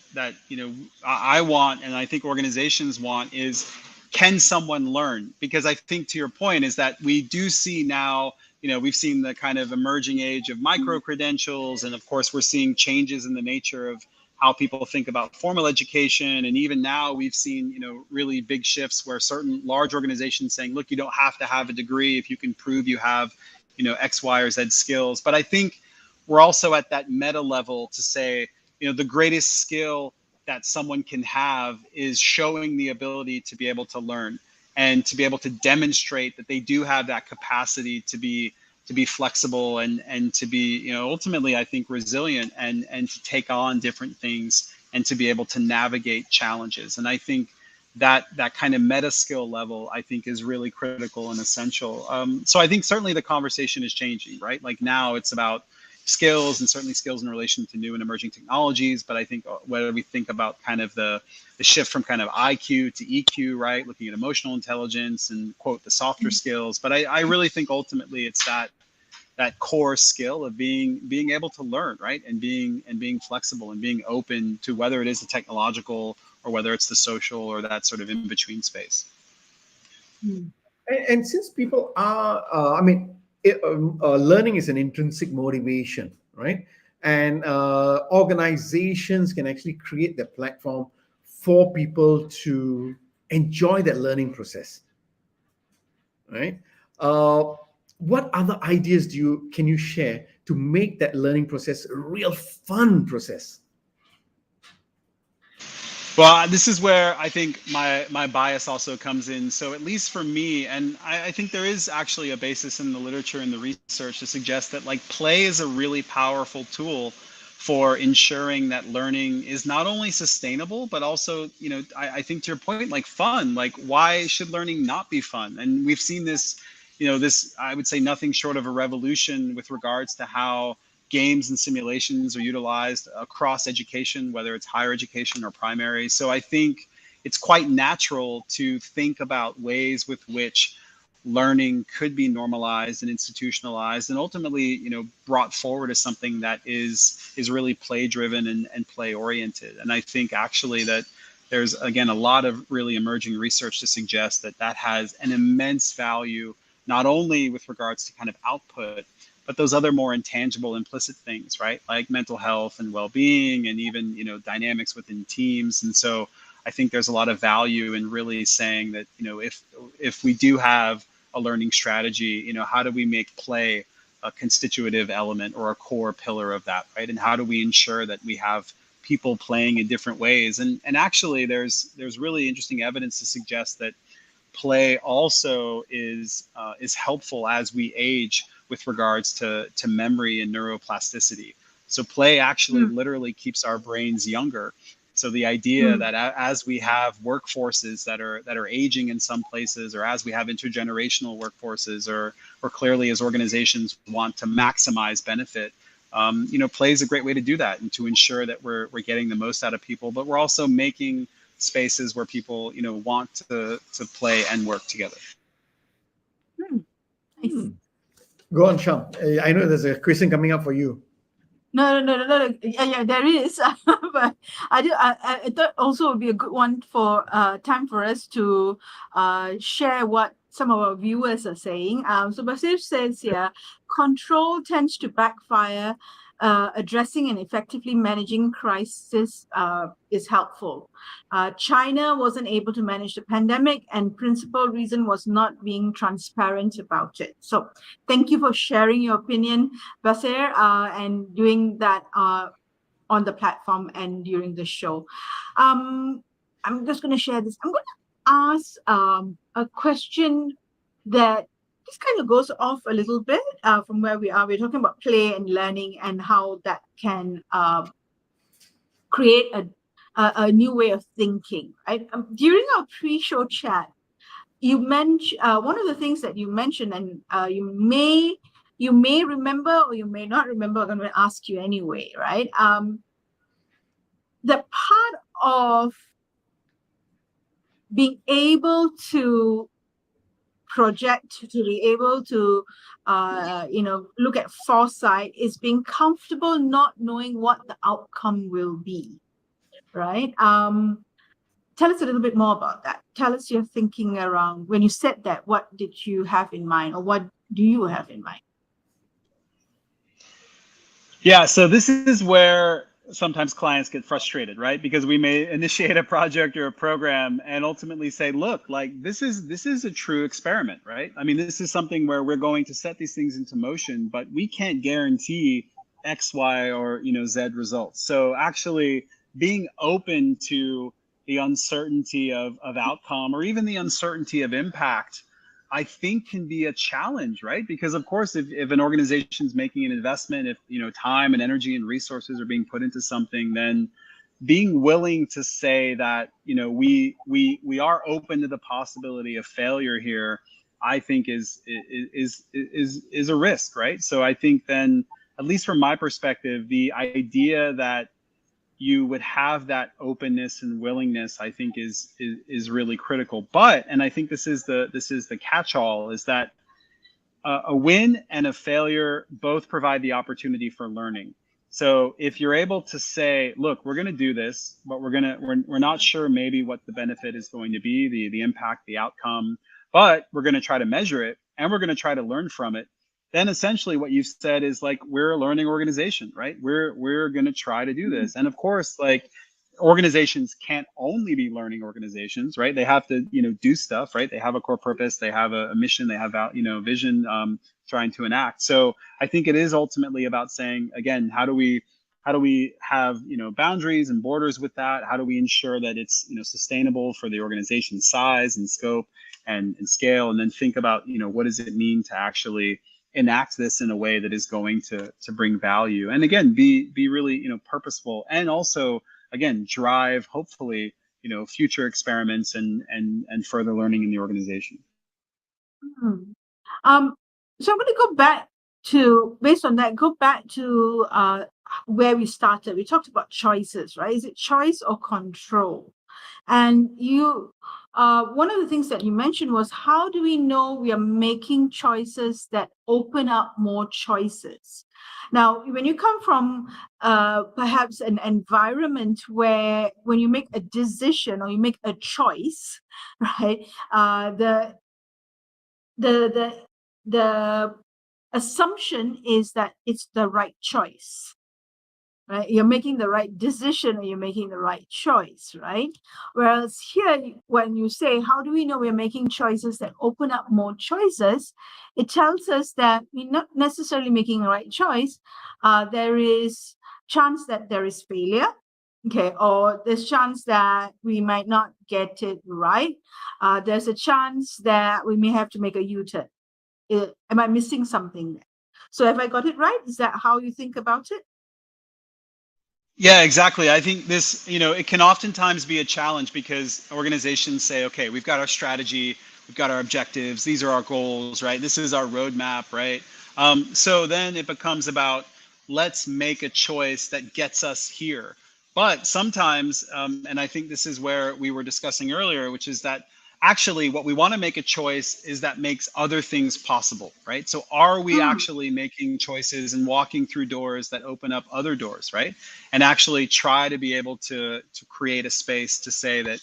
[SPEAKER 3] I want, and I think organizations want, is can someone learn? Because I think, to your point, is that we do see now, we've seen the kind of emerging age of micro credentials, and of course we're seeing changes in the nature of how people think about formal education. And even now we've seen, really big shifts where certain large organizations saying, look, you don't have to have a degree if you can prove you have, X, Y, or Z skills. But I think we're also at that meta level to say, the greatest skill that someone can have is showing the ability to be able to learn and to be able to demonstrate that they do have that capacity to be flexible and to be, ultimately, I think, resilient and to take on different things and to be able to navigate challenges. And I think that kind of meta skill level, I think, is really critical and essential. So I think certainly the conversation is changing, right? Like now it's about skills, and certainly skills in relation to new and emerging technologies. But I think whether we think about kind of the shift from kind of IQ to EQ, right? Looking at emotional intelligence and, quote, the softer skills. But I really think ultimately it's that core skill of being able to learn, right? And being flexible and being open to whether it is the technological or whether it's the social or that sort of in-between space.
[SPEAKER 2] And since people are, learning is an intrinsic motivation, right? And organizations can actually create the platform for people to enjoy that learning process, right? What other ideas can you share to make that learning process a real fun process?
[SPEAKER 3] Well, this is where I think my bias also comes in. So at least for me, and I think there is actually a basis in the literature and the research to suggest that like play is a really powerful tool for ensuring that learning is not only sustainable, but also, I think, to your point, like fun. Like, why should learning not be fun? And we've seen this, I would say nothing short of a revolution with regards to how games and simulations are utilized across education, whether it's higher education or primary. So I think it's quite natural to think about ways with which learning could be normalized and institutionalized and ultimately, brought forward as something that is really play driven and play oriented. And I think actually that there's, again, a lot of really emerging research to suggest that has an immense value, not only with regards to kind of output, but those other more intangible, implicit things, right? Like mental health and well-being and even, dynamics within teams. And so I think there's a lot of value in really saying that, if we do have a learning strategy, how do we make play a constitutive element or a core pillar of that, right? And how do we ensure that we have people playing in different ways? And actually there's really interesting evidence to suggest that play also is helpful as we age with regards to memory and neuroplasticity. So play actually literally keeps our brains younger. So the idea that as we have workforces that are aging in some places, or as we have intergenerational workforces, or clearly as organizations want to maximize benefit, play is a great way to do that and to ensure that we're getting the most out of people, but we're also making spaces where people, want to play and work together.
[SPEAKER 2] Go on, Sham. I know there's a question coming up for you.
[SPEAKER 1] No. Yeah, there is. But I thought also would be a good one for time for us to share what some of our viewers are saying. So Basir says here, control tends to backfire. Addressing and effectively managing crisis is helpful. China wasn't able to manage the pandemic, and principal reason was not being transparent about it. So thank you for sharing your opinion, Basir, and doing that on the platform and during the show. I'm just going to share this. I'm going to ask a question that this kind of goes off a little bit from where we are. We're talking about play and learning and how that can create a new way of thinking. Right? During our pre-show chat, you mentioned one of the things that you mentioned, and you may remember or you may not remember. I'm going to ask you anyway, right? The part of being able to project, to be able to look at foresight, is being comfortable not knowing what the outcome will be, right? Tell us a little bit more about that. Tell us your thinking around when you said that. What did you have in mind, or what do you have in mind?
[SPEAKER 3] Yeah, so this is where sometimes clients get frustrated, right? Because we may initiate a project or a program and ultimately say, look, like this is a true experiment, right? I mean, this is something where we're going to set these things into motion, but we can't guarantee X, Y, or Z results. So actually being open to the uncertainty of outcome, or even the uncertainty of impact, I think can be a challenge, right? Because of course, if an organization is making an investment, if time and energy and resources are being put into something, then being willing to say that we are open to the possibility of failure here, I think is a risk, right? So I think then, at least from my perspective, the idea that you would have that openness and willingness, I think is really critical. But, and I think this is the catch-all, is that a win and a failure both provide the opportunity for learning. So if you're able to say, look, we're going to do this, but we're not sure maybe what the benefit is going to be, the impact, the outcome, but we're going to try to measure it and we're going to try to learn from it. Then essentially what you've said is like, we're a learning organization, right? We're going to try to do this. And of course, like, organizations can't only be learning organizations, right? They have to, do stuff, right? They have a core purpose, they have a mission, they have, vision, trying to enact. So I think it is ultimately about saying, again, how do we have, boundaries and borders with that? How do we ensure that it's, sustainable for the organization's size and scope and scale? And then think about, what does it mean to actually enact this in a way that is going to bring value, and again be really purposeful, and also again drive hopefully future experiments and further learning in the organization.
[SPEAKER 1] So I'm going to go back to, based on that, where we started. We talked about choices, right? Is it choice or control? And one of the things that you mentioned was, how do we know we are making choices that open up more choices? Now, when you come from perhaps an environment where when you make a decision or you make a choice, right, the assumption is that it's the right choice. Right? You're making the right decision, or you're making the right choice, right? Whereas here, when you say, how do we know we're making choices that open up more choices? It tells us that we're not necessarily making the right choice. There is chance that there is failure, okay, or there's chance that we might not get it right. There's a chance that we may have to make a U-turn. Am I missing something there? So have I got it right? Is that how you think about it?
[SPEAKER 3] Yeah, exactly. I think this, it can oftentimes be a challenge because organizations say, okay, we've got our strategy, we've got our objectives, these are our goals, right? This is our roadmap, right? So then it becomes about, let's make a choice that gets us here. But sometimes, and I think this is where we were discussing earlier, which is that actually what we want to make a choice is that makes other things possible, right? So are we actually making choices and walking through doors that open up other doors, right? And actually try to be able to create a space to say that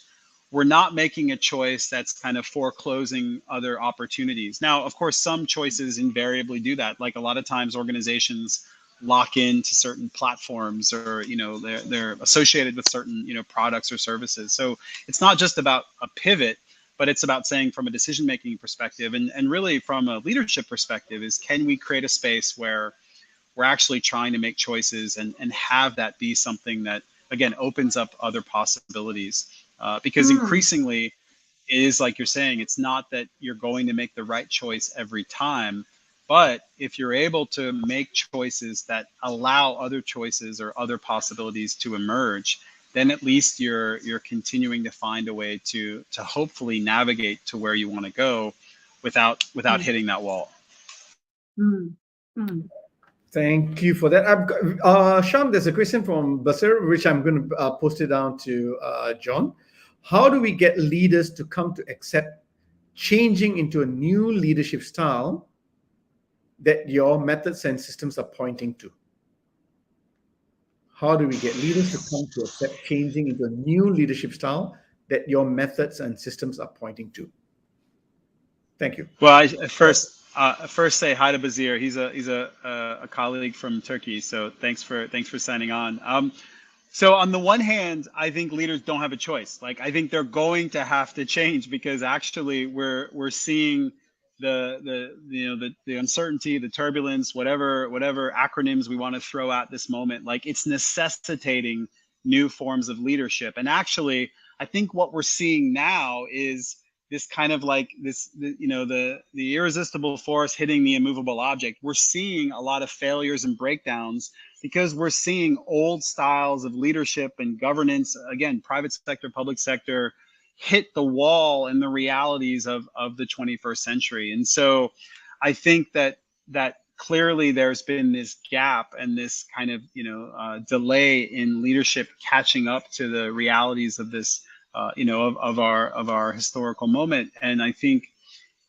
[SPEAKER 3] we're not making a choice that's kind of foreclosing other opportunities. Now, of course, some choices invariably do that. Like a lot of times organizations lock into certain platforms, or, you know, they're associated with certain, you know, products or services. So it's not just about a pivot, but it's about saying from a decision-making perspective, and really from a leadership perspective, is can we create a space where we're actually trying to make choices and have that be something that, again, opens up other possibilities. Because increasingly, it is like you're saying, it's not that you're going to make the right choice every time, but if you're able to make choices that allow other choices or other possibilities to emerge, then at least you're continuing to find a way to hopefully navigate to where you want to go without hitting that wall.
[SPEAKER 2] Thank you for that. I've got, Sham, there's a question from Basir, which I'm going to post it down to John. How do we get leaders to come to accept changing into a new leadership style that your methods and systems are pointing to? How do we get leaders to come to accept changing into a new leadership style that your methods and systems are pointing to? Thank you.
[SPEAKER 3] Well, I first say hi to Bazir. He's a colleague from Turkey. So thanks for signing on. So on the one hand, I think leaders don't have a choice. Like, I think they're going to have to change, because actually we're seeing the uncertainty, the turbulence, whatever acronyms we want to throw at this moment. Like, it's necessitating new forms of leadership. And actually, I think what we're seeing now is this kind of like the irresistible force hitting the immovable object. We're seeing a lot of failures and breakdowns because we're seeing old styles of leadership and governance, again, private sector, public sector, hit the wall in the realities of the 21st century. And so I think that clearly there's been this gap and this kind of delay in leadership catching up to the realities of this of our historical moment. And I think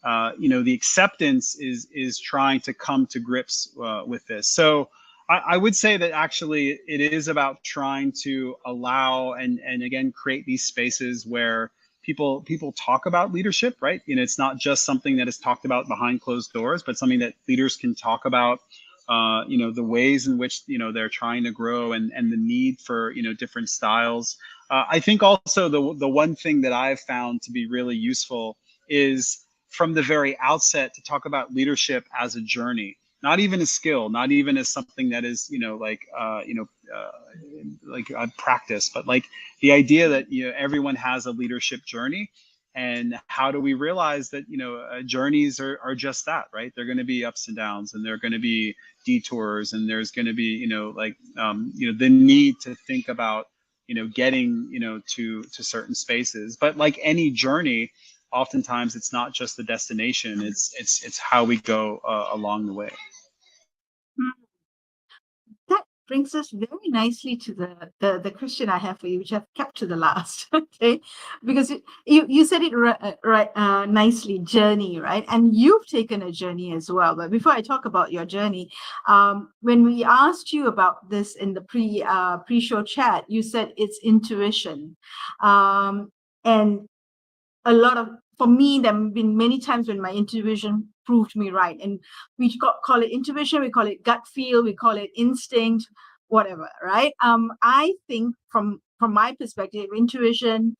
[SPEAKER 3] the acceptance is trying to come to grips with this. So I would say that actually it is about trying to allow and again create these spaces where people talk about leadership, right? It's not just something that is talked about behind closed doors, but something that leaders can talk about. The ways in which they're trying to grow and the need for different styles. I think also the one thing that I've found to be really useful is from the very outset to talk about leadership as a journey, not even a skill, not even as something that is like a practice, but like the idea that everyone has a leadership journey. And how do we realize that journeys are just that, right? They're going to be ups and downs, and they're going to be detours, and there's going to be the need to think about getting to certain spaces. But like any journey, oftentimes it's not just the destination; it's how we go along the way.
[SPEAKER 1] That brings us very nicely to the question I have for you, which I've kept to the last, okay? Because you said it right nicely, journey, right? And you've taken a journey as well. But before I talk about your journey, when we asked you about this in the pre-show chat, you said it's intuition, and a lot of, for me, there have been many times when my intuition proved me right. And we call it intuition, we call it gut feel, we call it instinct, whatever, right? I think from my perspective, intuition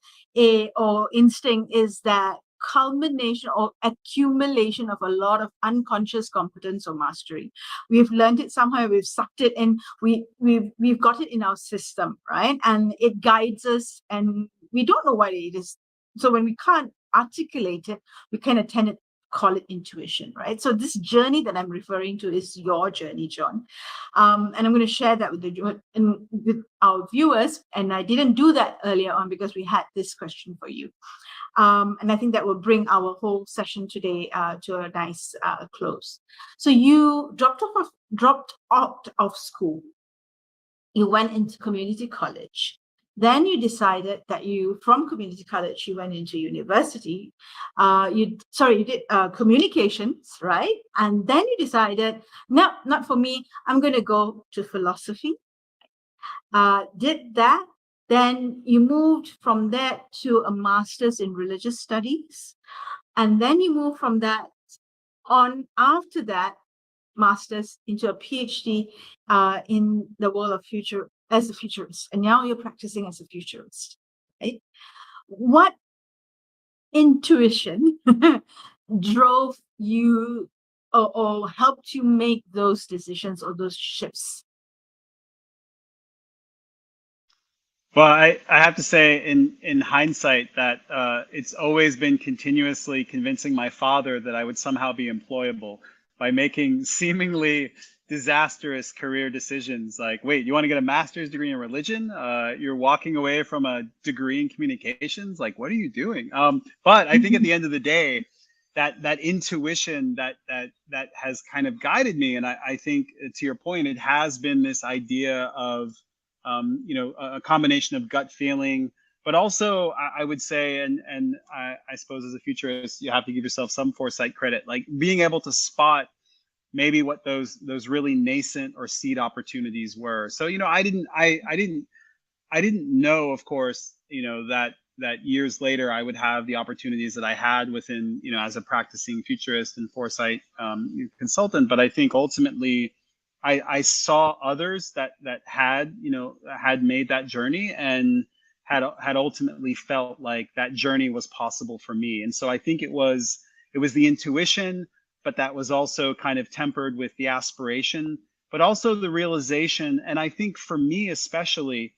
[SPEAKER 1] or instinct is that culmination or accumulation of a lot of unconscious competence or mastery. We've learned it somehow, we've sucked it in, we've got it in our system, right? And it guides us, and we don't know what it is. So when we can't articulate it, we kind of tend to call it intuition, right? So this journey that I'm referring to is your journey, John. And I'm going to share that with our viewers. And I didn't do that earlier on because we had this question for you. And I think that will bring our whole session today to a nice close. So you dropped out of school. You went into community college. Then you decided that from community college, you went into university. You did communications, right? And then you decided, no, not for me. I'm going to go to philosophy. Did that. Then you moved from that to a master's in religious studies. And then you move from that on after that master's into a PhD in the world of future as a futurist. And now you're practicing as a futurist, right? What intuition drove you or helped you make those decisions or those shifts?
[SPEAKER 3] Well, I have to say in hindsight that it's always been continuously convincing my father that I would somehow be employable by making seemingly disastrous career decisions. Like, wait, you want to get a master's degree in religion? You're walking away from a degree in communications? Like, what are you doing? But I think at the end of the day, that intuition that has kind of guided me, and I think to your point, it has been this idea of a combination of gut feeling, but also I would say, and I suppose as a futurist, you have to give yourself some foresight credit, like being able to spot maybe what those really nascent or seed opportunities were. So, I didn't know, of course, that years later I would have the opportunities that I had within, as a practicing futurist and foresight consultant. But I think ultimately, I saw others that had made that journey and had ultimately felt like that journey was possible for me. And so I think it was the intuition, but that was also kind of tempered with the aspiration, but also the realization. And I think for me especially,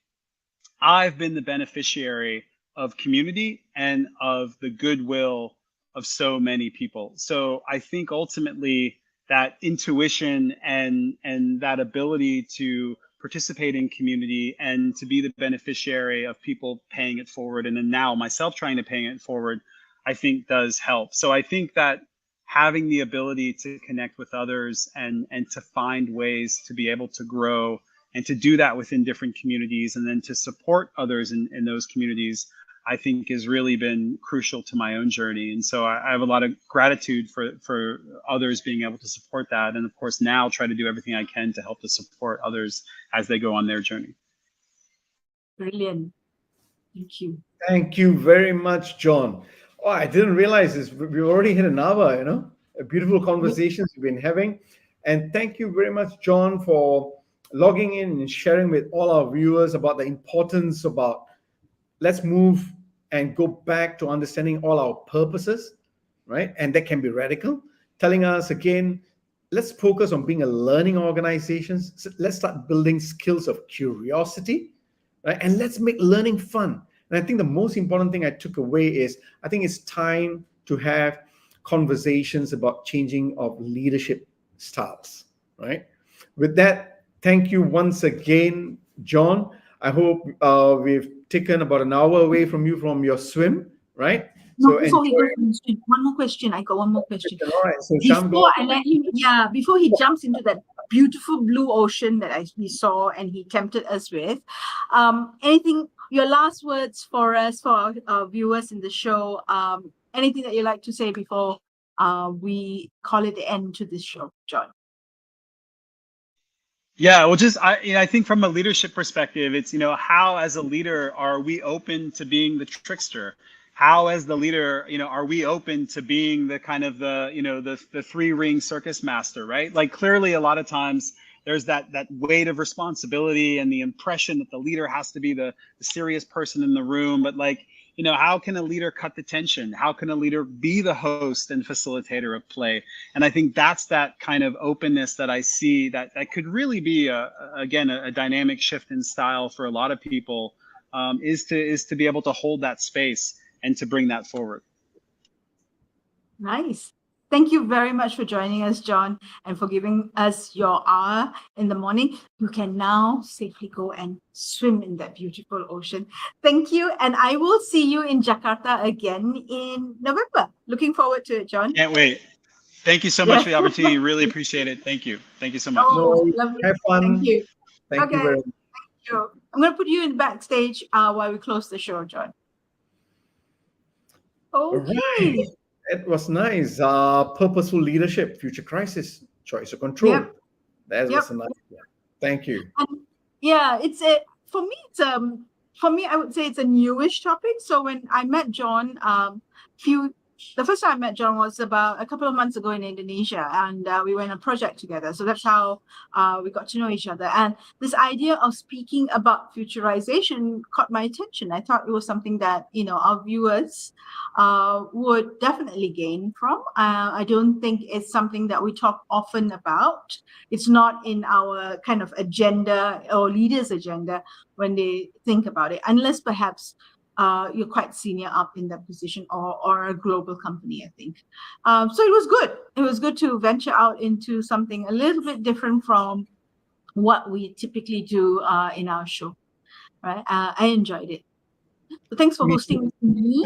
[SPEAKER 3] I've been the beneficiary of community and of the goodwill of so many people. So I think ultimately that intuition and that ability to participate in community and to be the beneficiary of people paying it forward, and then now myself trying to pay it forward, I think does help. So I think that having the ability to connect with others and to find ways to be able to grow and to do that within different communities and then to support others in those communities, I think has really been crucial to my own journey. And so I have a lot of gratitude for others being able to support that. And of course, now try to do everything I can to help to support others as they go on their journey.
[SPEAKER 1] Brilliant. Thank you.
[SPEAKER 2] Thank you very much, John. Oh, I didn't realize this. We already hit an hour, a beautiful conversations we've been having. And thank you very much, John, for logging in and sharing with all our viewers about the importance about let's move and go back to understanding all our purposes, right? And that can be radical. Telling us again, let's focus on being a learning organization. So let's start building skills of curiosity, right? And let's make learning fun. And I think the most important thing I took away is I think it's time to have conversations about changing of leadership styles, right? With that, thank you once again, John. I hope we've taken about an hour away from you from your swim, right?
[SPEAKER 1] No, before he goes to the swim, one more question. I got one more question.
[SPEAKER 2] All right. So
[SPEAKER 1] before he jumps into that beautiful blue ocean that we saw and he tempted us with, anything, your last words for us, for our viewers in the show, anything that you'd like to say before we call it the end to this show, John?
[SPEAKER 3] Yeah, well, I think from a leadership perspective, it's, how as a leader are we open to being the trickster? How as the leader, are we open to being the kind of the three-ring circus master, right? Like clearly a lot of times there's that weight of responsibility and the impression that the leader has to be the serious person in the room. But like, how can a leader cut the tension? How can a leader be the host and facilitator of play? And I think that's that kind of openness that I see that could really be a dynamic shift in style for a lot of people, is to be able to hold that space and to bring that forward.
[SPEAKER 1] Nice. Thank you very much for joining us, John, and for giving us your hour in the morning. You can now safely go and swim in that beautiful ocean. Thank you. And I will see you in Jakarta again in November. Looking forward to it, John.
[SPEAKER 3] Can't wait. Thank you so much for the opportunity. Really appreciate it. Thank you. Thank you so much.
[SPEAKER 1] Lovely.
[SPEAKER 2] Have fun.
[SPEAKER 1] Thank you.
[SPEAKER 2] Thank you very much.
[SPEAKER 1] Thank you. I'm going to put you in backstage while we close the show, John. Okay.
[SPEAKER 2] Right. It was nice. Purposeful leadership, future crisis, choice of control. That was a nice one. Thank you.
[SPEAKER 1] And yeah, for me, it's For me, I would say it's a newish topic. So when I met John, the first time I met John was about a couple of months ago in Indonesia, and we were in a project together. So that's how we got to know each other. And this idea of speaking about futurization caught my attention. I thought it was something that, our viewers would definitely gain from. I don't think it's something that we talk often about. It's not in our kind of agenda or leaders' agenda when they think about it, unless perhaps you're quite senior up in that position or a global company, I think. So it was good. It was good to venture out into something a little bit different from what we typically do in our show, right? I enjoyed it. So thanks for hosting me.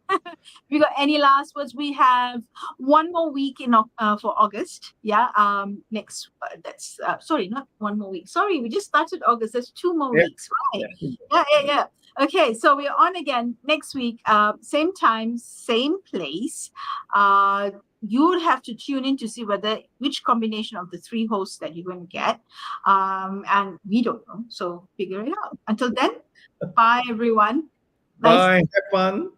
[SPEAKER 1] If you got any last words? We have one more week for August. Yeah. Next. Sorry, not one more week. Sorry, we just started August. There's 2 more weeks, right? Yeah. Okay, so we're on again next week. Same time, same place. You would have to tune in to see which combination of the 3 hosts that you're going to get. And we don't know, so figure it out. Until then, bye everyone.
[SPEAKER 2] Bye. Have fun.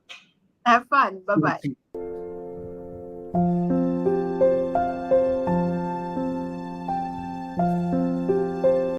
[SPEAKER 1] Have fun. Bye-bye.